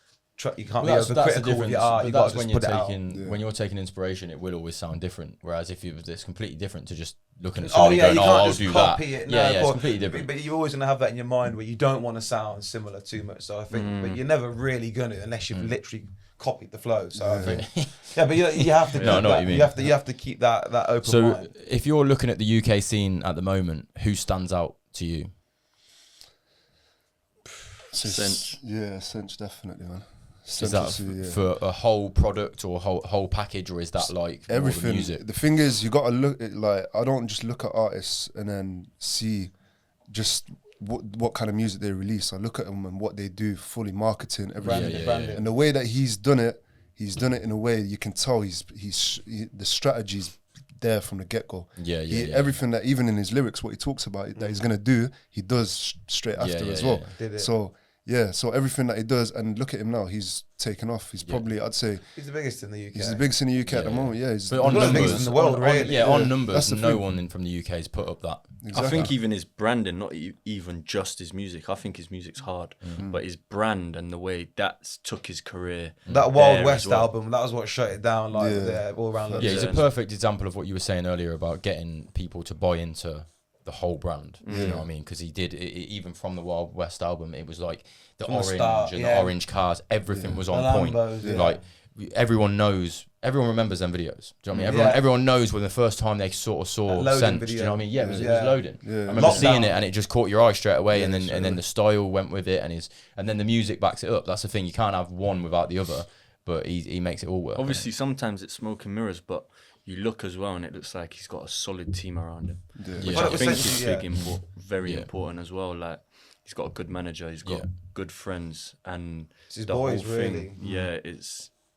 you can't be overcritical with your art. You got to just put it out. When you're taking inspiration, it will always sound different. Whereas if it's completely different to just looking at somebody going, I'll do that. It's completely different. But you're always going to have that in your mind where you don't want to sound similar too much. So I think, but you're never really going to, unless you've literally copied the flow. So I think, but you have to. I know what you mean. You have to keep that open mind. So if you're looking at the UK scene at the moment, who stands out to you? Cinch. Yeah, Cinch, definitely, man. Is that for a whole product or whole package, or is that like everything? Music? The thing is, you got to look at, like, I don't just look at artists and then see just what kind of music they release. I look at them and what they do, fully marketing, everything. Branding. And the way that he's done it, he's done it in a way you can tell the strategy's there from the get-go. Everything that, even in his lyrics, what he talks about that he's gonna do, he does straight after as well. So everything that he does, and look at him now, he's taken off. He's probably, I'd say, he's the biggest in the UK. He's the biggest in the UK at the moment. Yeah, he's but on numbers, the biggest in the world, really. On numbers, no one from the UK has put up that. Exactly. I think even his branding, not even just his music. I think his music's hard, but his brand and the way that's took his career. That Wild West album, that was what shut it down, like all around. Yeah, he's a perfect example of what you were saying earlier about getting people to buy into the whole brand. You know what I mean? Because he did even from the Wild West album, it was like the orange and the orange cars, everything was on point. Lambos, like everyone remembers them videos. Do you know what I mean? Everyone knows when the first time they sort of saw Sense. Do you know what I mean? Yeah, it was loading. I remember seeing it and it just caught your eye straight away, and then the style went with it, and then the music backs it up. That's the thing. You can't have one without the other, but he makes it all work. Obviously, sometimes it's smoke and mirrors, but you look as well, and it looks like he's got a solid team around him. Which I think is very important as well. Like, he's got a good manager, he's got good friends, and it's his boys, really.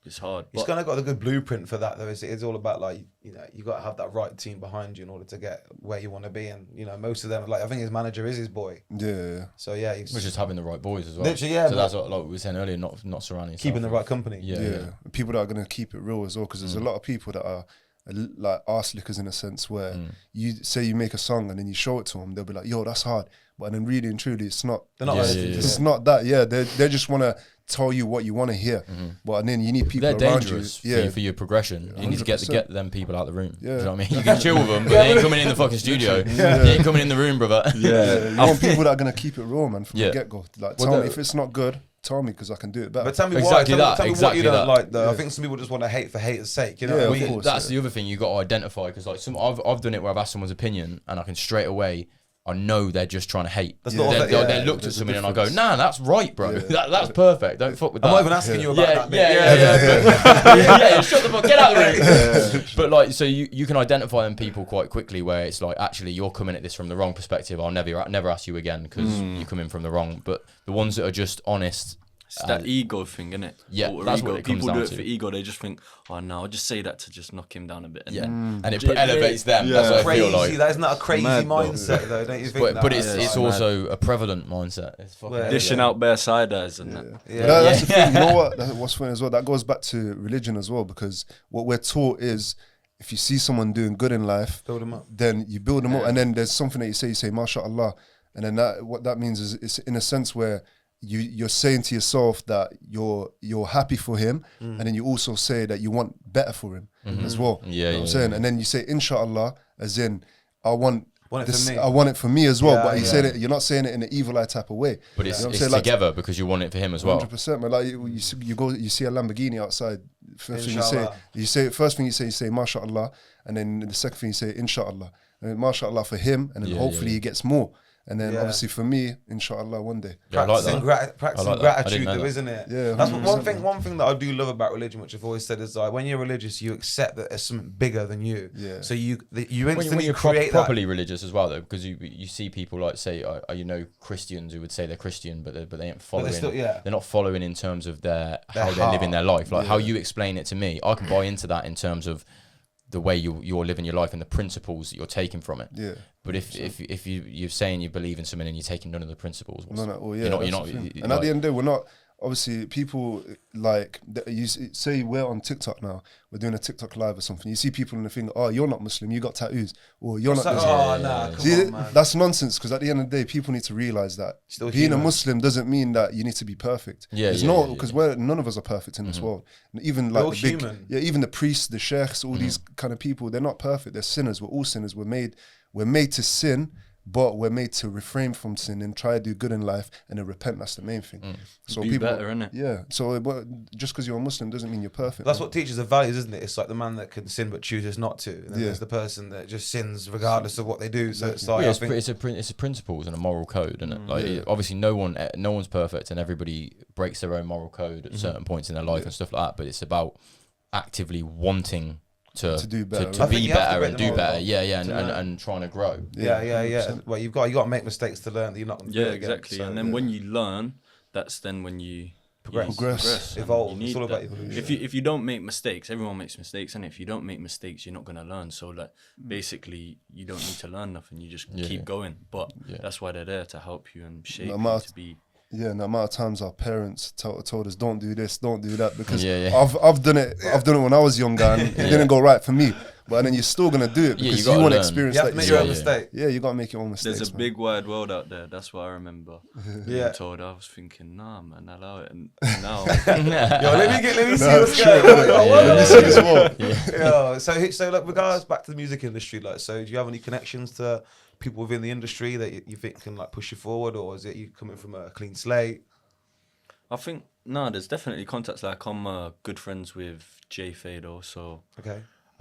It's hard. He's kind of got a good blueprint for that, though. It's all about, like, you know, you got to have that right team behind you in order to get where you want to be. And, you know, most of them, like, I think his manager is his boy. Yeah. So we're just having the right boys as well. Literally, So that's what, like we were saying earlier, not surrounding yourself, keeping the right company. Yeah. People that are going to keep it real as well, because there's a lot of people that are like arse lickers in a sense, where you say you make a song and then you show it to them, they'll be like, yo, that's hard, but then really and truly it's not. They're not. It's not that. They just want to tell you what you want to hear, but then you need people they're around dangerous you for your progression. You need to get them people out of the room. Yeah. Do you know what I mean? You can chill with them, but they ain't coming in the fucking studio. They ain't coming in the room, brother. You want people that are going to keep it real, man, from the get-go. Like, tell me if it's not good, tell me, because I can do it better. But tell me why. Tell me what you don't like, though. I think some people just want to hate for hate's sake. You know what I mean? That's the other thing you got to identify, because like I've done it where I've asked someone's opinion and I can straight away, I know they're just trying to hate. They looked at something and I go, nah, that's right, bro. That's perfect. Don't fuck with that. I'm not even asking you about that. Yeah, shut the fuck, get out of the room. But like, so you can identify them people quite quickly, where it's like, actually, you're coming at this from the wrong perspective. I'll never ask you again because you come in from the wrong. But the ones that are just honest. It's that ego thing, isn't it? Yeah, that's what it comes People down do it to. for ego. They just think, oh no, I'll just say that to just knock him down a bit. And and it elevates them. That's what I feel like. That isn't that a crazy mindset, though? Don't you think? But it's also a prevalent mindset. It's dishing out bare side-eyes and that. That's the thing. You know what? What's funny as well? That goes back to religion as well, because what we're taught is, if you see someone doing good in life, build them up. Then you build them up, and then there's something that you say, MashaAllah, and then what that means is it's in a sense where you're saying to yourself that you're happy for him, and then you also say that you want better for him as well. You know what I'm saying? And then you say inshallah, as in I want this, I want it for me as well. But you say that you're not saying it in an evil eye type of way. But it's together, like, because you want it for him as well. 100%, man. Like you see a Lamborghini outside. First thing you say mashallah, and then the second thing you say inshallah. And then mashallah for him, and then hopefully he gets more. And then obviously for me, inshallah, one day. Practicing gratitude, though, isn't it? Yeah. That's one thing that I do love about religion, which I've always said, is like, when you're religious, you accept that there's something bigger than you. Yeah. So you instantly when you're create properly religious as well, though, because you see people like say, Christians who would say they're Christian, but they ain't following. They're not following in terms of how they're living their life. Like how you explain it to me, I can buy into that in terms of the way you're living your life and the principles that you're taking from it. Yeah. But if you're saying you believe in something and you're taking none of the principles, you're not. And at the end of the day, we're not. Obviously, people like you say we're on TikTok now. We're doing a TikTok live or something. You see people in the thing. Oh, you're not Muslim. You got tattoos. Or you're not. That's nonsense. Because at the end of the day, people need to realize that being a Muslim doesn't mean that you need to be perfect. Because none of us are perfect in this world. And even like even the priests, the sheikhs, all these kind of people, they're not perfect. They're sinners. We're all sinners. We're made to sin, but we're made to refrain from sin and try to do good in life and then repent. That's the main thing. So be better, innit? Yeah. So just because you're a Muslim doesn't mean you're perfect. That's what teaches the values, isn't it? It's like the man that can sin but chooses not to. And then there's the person that just sins regardless of what they do. So it's like it's a principles and a moral code, isn't it? Like obviously no one's perfect and everybody breaks their own moral code at certain points in their life and stuff like that. But it's about actively wanting to do better, to be better and do better, and trying to grow. Well, you got to make mistakes to learn that you're not going to do it again. Exactly. So, and then when you learn, that's then when you progress. Evolve. It's all about evolution. If you don't make mistakes, everyone makes mistakes, and if you don't make mistakes, you're not gonna learn. So like basically, you don't need to learn nothing. You just keep going. But that's why they're there, to help you and shape you to be. Yeah, and the amount of times our parents told us, don't do this, don't do that, because I've done it when I was younger and it didn't go right for me. But then you're still gonna do it because you want to experience that. You have to make your own mistake. Yeah, you gotta make your own mistakes. There's a big wide world out there. That's what I remember. Being told. I was thinking, nah, man, allow it. And now, yo, let me see what's going on. Let me see this one. Yo, so like, regards back to the music industry, like, so do you have any connections to people within the industry that you think can like push you forward, or is it you coming from a clean slate? I think there's definitely contacts. Like I'm good friends with Jay Fado, so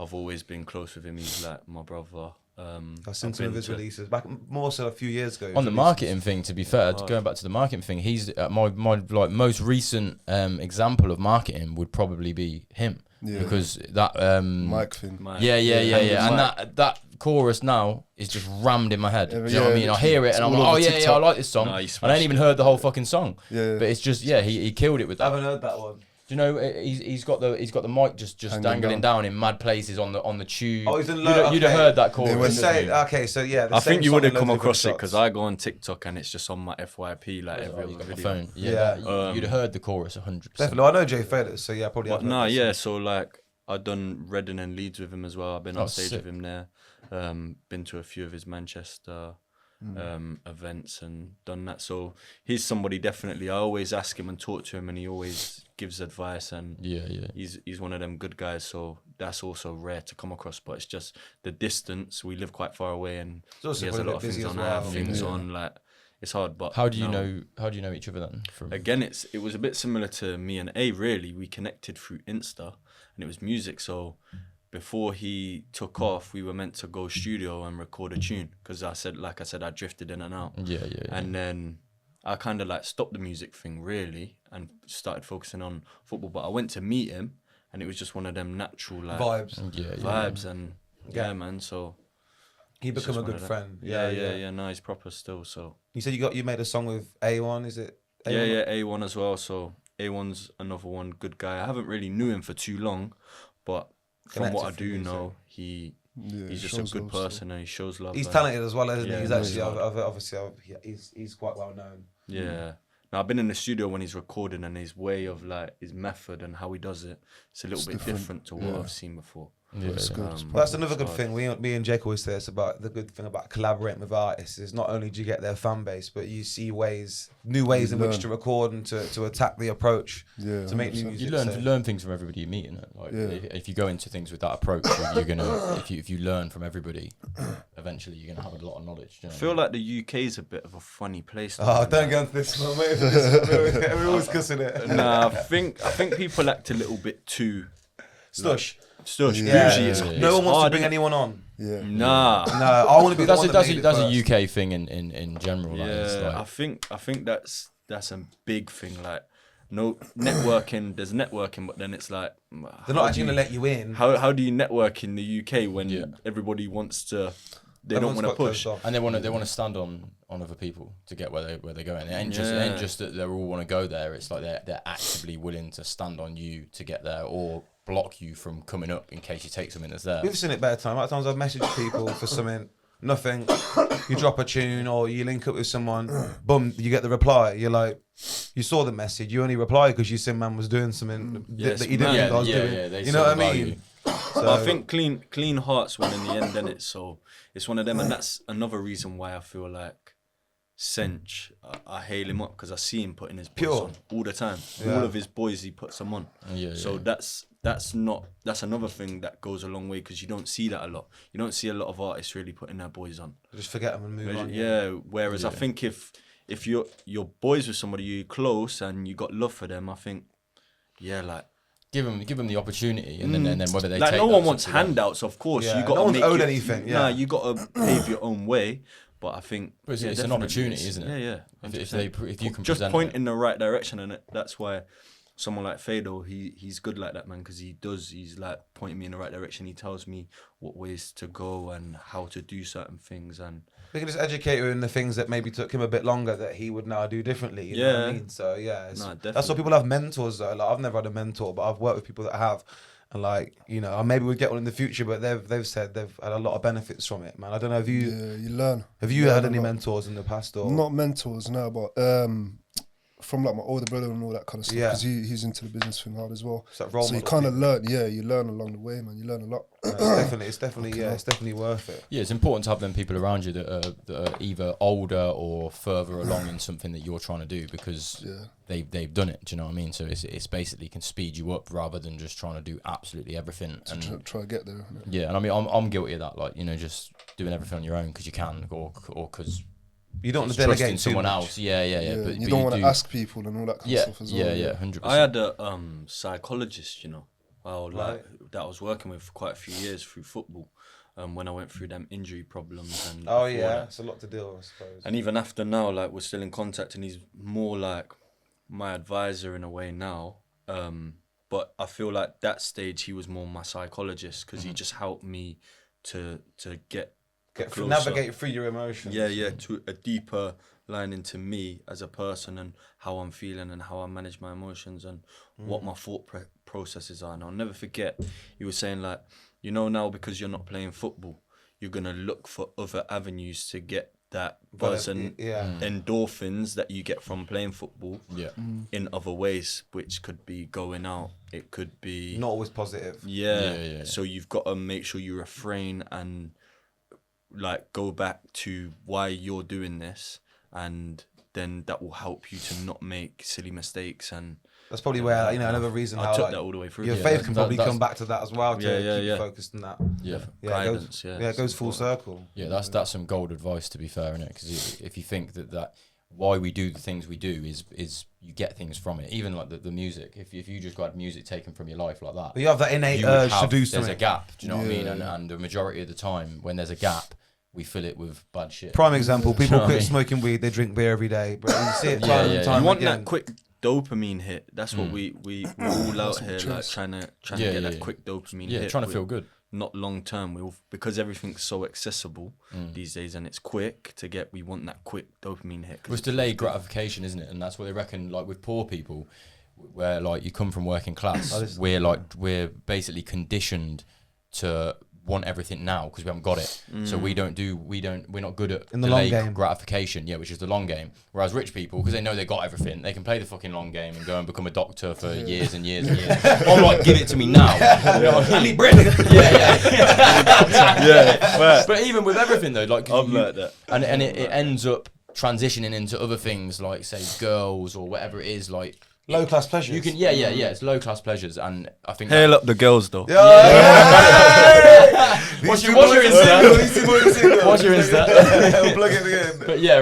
I've always been close with him. He's like my brother. I've seen some of his releases back more so a few years ago. On the marketing thing, to be fair, going back to the marketing thing, he's my like most recent example of marketing would probably be him. Yeah. Because that Mike thing. Yeah. And that chorus now is just rammed in my head. Do you know what I mean? I hear it and I'm like, I like this song. I ain't even heard the whole fucking song. But it's just he killed it with that. I haven't heard that one. Do you know he's got the mic just dangling down in mad places on the tube. Oh, he's in You'd have heard that chorus. I think you would have come across it because I go on TikTok and it's just on my FYP like every other video. Phone. You'd have heard the chorus 100%. Definitely, I know Jay Faders, so yeah, probably. So like I've done Reading and Leeds with him as well. I've been on stage with him there. Been to a few of his Manchester events and done that. So he's somebody definitely. I always ask him and talk to him, and he always gives advice. And he's one of them good guys. So that's also rare to come across. But it's just the distance. We live quite far away, and he has a lot of things on. I have things on. Like it's hard. But how do you know each other then? Again, it was a bit similar to me and A. Really, we connected through Insta, and it was music. So before he took off, we were meant to go studio and record a tune because I said, I drifted in and out. And then I kind of like stopped the music thing really and started focusing on football. But I went to meet him, and it was just one of them natural like vibes and man. So he become a good friend. No, he's proper still. So you said you made a song with A1, is it? A1? A1 as well. So A1's another one, good guy. I haven't really knew him for too long, but from what I do know, he's just a good person and he shows love. He's talented as well, isn't he? He's actually obviously he's quite well known. Yeah. Now I've been in the studio when he's recording, and his way of like his method and how he does it, it's a little bit different to what I've seen before. That's another good thing. Me and Jake always say it's about the good thing about collaborating with artists is not only do you get their fan base, but you see new ways in which to record and to attack the approach to make new music. You learn things from everybody you meet, innit? Like if you go into things with that approach, you're gonna if you learn from everybody, eventually you're gonna have a lot of knowledge. You know I feel like the UK is a bit of a funny place. Don't go into this one. We're always cussing it. Nah, I think people act a little bit too stush. No one wants to bring anyone on. Nah. I want to be. That's a UK thing in general. Yeah, like. I think that's a big thing. Like, no networking. There's networking, but then it's like they're not actually gonna let you in. How do you network in the UK when everybody wants to? They don't want to push, and they want to stand on other people to get where they're going. It ain't just that they all want to go there. It's like they're actively willing to stand on you to get there, or block you from coming up in case you take something that's there. We've seen it better time. At times I've messaged people for something, nothing. You drop a tune or you link up with someone, boom, you get the reply. You're like, you saw the message, you only replied because you seen man was doing something that you didn't think I was doing. You know what I mean? So I think clean hearts win in the end, and it's one of them, and that's another reason why I feel like Sench, I hail him up because I see him putting his boys on all the time. All of his boys, he puts them on. That's another thing that goes a long way because you don't see that a lot. You don't see a lot of artists really putting their boys on. Just forget them and move on. Whereas I think if you're boys with somebody you're close and you got love for them, I think like. Give them the opportunity, and then whether they like take no one wants handouts, of course. You got no one's owed anything. Nah, you got to pave your own way. But I think it's an opportunity, isn't it? Yeah. If you can just point in the right direction, and that's why someone like Fado, he's good like that, man, because he's like pointing me in the right direction. He tells me what ways to go and how to do certain things, and we can just educate him in the things that maybe took him a bit longer that he would now do differently. You know what I mean? So yeah, that's why people have mentors though. Like I've never had a mentor, but I've worked with people that have. And like, you know, maybe we'll get one in the future, but they've said they've had a lot of benefits from it, man. I don't know if you you learn. Have you had any mentors in the past or not mentors? No, but from like my older brother and all that kind of stuff, because he's into the business thing hard as well. So you kind of learn, you learn along the way, man. You learn a lot. It's definitely worth it. Yeah, it's important to have them people around you that are either older or further along in something that you're trying to do, because they've done it. Do you know what I mean? So it's basically can speed you up rather than just trying to do absolutely everything and try to get there. Yeah, and I mean I'm guilty of that. Like, you know, just doing everything on your own because you can, or because you don't want to delegate someone else. Yeah. But you don't want to ask people and all that kind of stuff as well. Yeah, 100%. I had a psychologist, you know, that I was working with for quite a few years through football. When I went through them injury problems and it's a lot to deal with, I suppose. And even after now, like, we're still in contact, and he's more like my advisor in a way now. But I feel like that stage he was more my psychologist, because he just helped me to get navigate through your emotions. Yeah, to a deeper line into me as a person and how I'm feeling and how I manage my emotions and what my thought processes are. And I'll never forget, he was saying, like, you know, now because you're not playing football, you're going to look for other avenues to get that buzz and endorphins that you get from playing football in other ways, which could be going out. It could be... not always positive. Yeah. So you've got to make sure you refrain and, like, go back to why you're doing this, and then that will help you to not make silly mistakes. And that's probably where, you know, another reason I took that all the way through. Your faith can probably come back to that as well, to keep you focused on that. Guidance, it goes full circle. Yeah, that's some gold advice, to be fair, innit? Because if you think that why we do the things we do is you get things from it, even like the music. If you just got music taken from your life like that, but you have that innate urge to do something. There's a gap, do you know what I mean? And the majority of the time, when there's a gap, we fill it with bad shit. Prime example: people quit smoking weed, they drink beer every day, but you see it time and time You want again. that quick dopamine hit. That's what we're all out here, like, trying to get that quick dopamine hit. Yeah, trying to feel good. Not long term. Because everything's so accessible these days and it's quick to get. We want that quick dopamine hit. It's delayed gratification, isn't it? And that's what they reckon. Like with poor people, where like you come from working class, we're basically conditioned to want everything now because we haven't got it. So we're not good at in the long game gratification, which is the long game. Whereas rich people, because they know they got everything, they can play the fucking long game and go and become a doctor for years and years and years. Or like, give it to me now. You know, I need bread. But even with everything though, like, I'm like that, and it ends up transitioning into other things, like say girls or whatever it is, like low class pleasures. You can it's low class pleasures, and I think hail up the girls though. What's your Insta? What's your Insta? Plug it in. But yeah,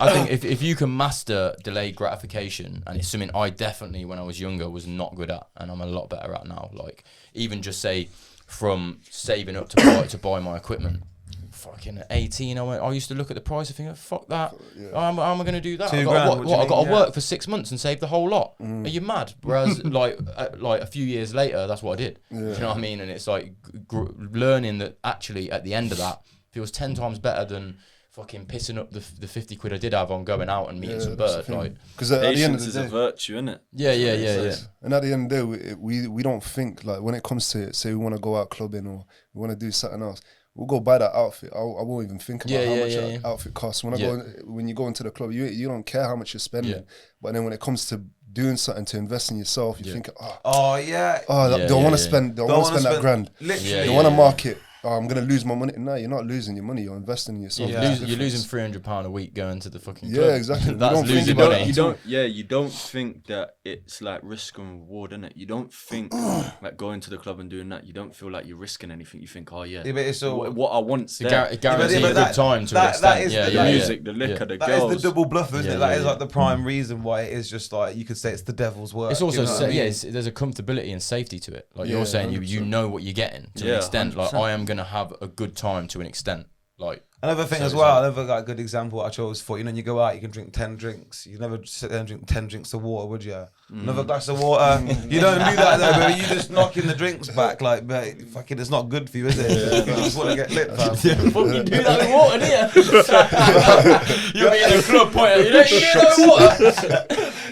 I think if you can master delayed gratification, and it's something I definitely when I was younger was not good at, and I'm a lot better at now. Like even just say from saving up to buy my equipment. Fucking at 18, I used to look at the price and think, fuck that. How am I going to do that? I got to work for 6 months and save the whole lot. Are you mad? Whereas like a few years later, that's what I did. Do you know what I mean? And it's like learning that actually at the end of that feels 10 times better than fucking pissing up the 50 quid I did have on going out and meeting some bird. Like, because at the end of the is day, a virtue, isn't it? Yeah. And at the end of the day, we don't think, like, when it comes to it, say we want to go out clubbing or we want to do something else, we'll go buy that outfit. I won't even think about how much that outfit costs. When you go into the club, you don't care how much you're spending. But then when it comes to doing something to invest in yourself, you think, don't want to spend that grand. Literally, don't want to market. I'm going to lose my money. No, you're not losing your money. You're investing in yourself. You're losing £300 a week going to the fucking club. Yeah, exactly. That's losing money. You don't think that it's like risk and reward, innit? You don't think like going to the club and doing that. You don't feel like you're risking anything. You think, but it's all, what I want. It guarantees a good time to an extent. The music, the liquor, the girls. That is the double bluff, isn't it? That is like the prime reason why it is just like, you could say it's the devil's work. It's also, there's a comfortability and safety to it. Like you're saying, you know what you're getting to an extent. 100%. Like I am going to have a good time to an extent. Like Another thing as well, another like good example I chose for, you know, when you go out, you can drink 10 drinks. You never sit there and drink 10 drinks of water, would you? Another glass of water. You don't do that though, but you just knocking the drinks back, like, but fucking, it's not good for you, is it? You just want to get lit, fam. You do that with water, do you? You'll be in the club point, you don't do that with water.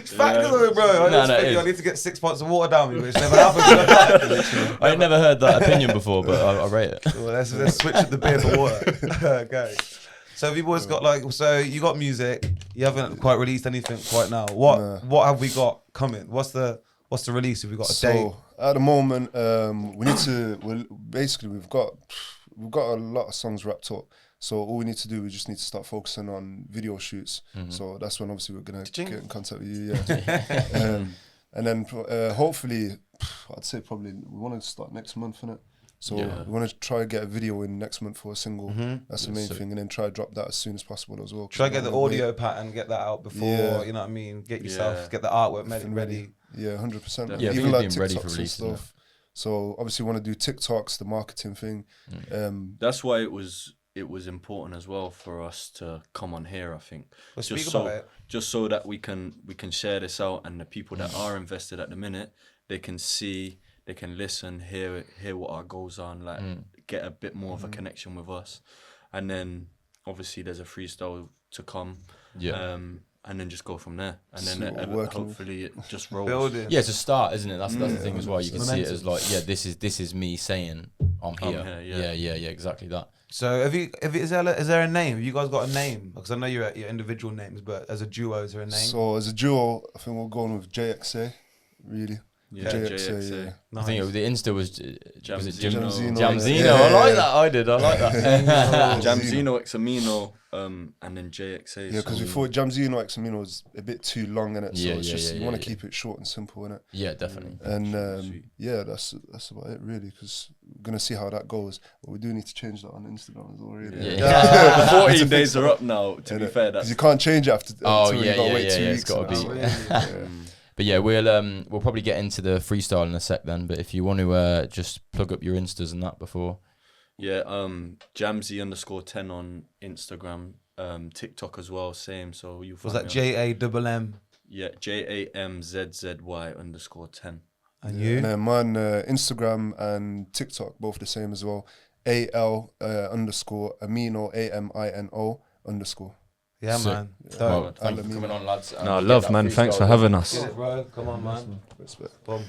It's fact though, bro. I need to get 6 pints of water down me, which never happens. I ain't never heard that opinion before, but I rate it. Well, let's switch the beer for water. Okay. So have you boys got like, so you got music, you haven't quite released anything quite now. What have we got coming? What's the release? Have we got a date? So at the moment, we need to, we've got a lot of songs wrapped up. So all we need to do, we just need to start focusing on video shoots. So that's when obviously we're gonna get in contact with you, yeah. And then hopefully, I'd say probably we want to start next month, innit? So we want to try to get a video in next month for a single. That's the main thing, and then try to drop that as soon as possible as well. Try to get the audio pattern, get that out before, you know what I mean? Get yourself, get the artwork made ready. Yeah, 100%. Yeah, even like being ready for TikToks and releasing stuff. So obviously we want to do TikToks, the marketing thing. That's why it was important as well for us to come on here, I think. Well, just so that we can share this out, and the people that are invested at the minute, they can see, they can listen, hear what our goals are, and like get a bit more of a connection with us. And then obviously there's a freestyle to come. And then just go from there, and then hopefully it just rolls. Yeah, it's a start, isn't it? That's the thing as well. You can see it as like, this is me saying I'm here. Yeah, exactly that. So is there a name? Have you guys got a name? Because I know you're at your individual names, but as a duo, is there a name? So as a duo, I think we're going with JXA, really. Yeah, JXA. Yeah. Nice. I think the Insta was Jamzino. Jamzino. I like that. I like that. Jamzino X Amino, and then JXA. Yeah, because we thought Jamzino X Amino was a bit too long in it, so it's just you want to keep it short and simple in it. Yeah, definitely. And that's about it really, because we're gonna see how that goes. But we do need to change that on Instagram as well. Really. The 14 days are up now. To be fair, because you can't change it after. It's got to be. But yeah, we'll probably get into the freestyle in a sec then. But if you want to just plug up your Instas and that before. Yeah, Jamzy_10 on Instagram, TikTok as well, same. So you was that JAMM? Yeah, JAMZZY_10. And you? And mine Instagram and TikTok both the same as well. AL_Amino AMINO_. Yeah, man. Thank you for coming on, lads. No, love, man. Thanks for having us. Bro. Come on, man. Respect. Boom.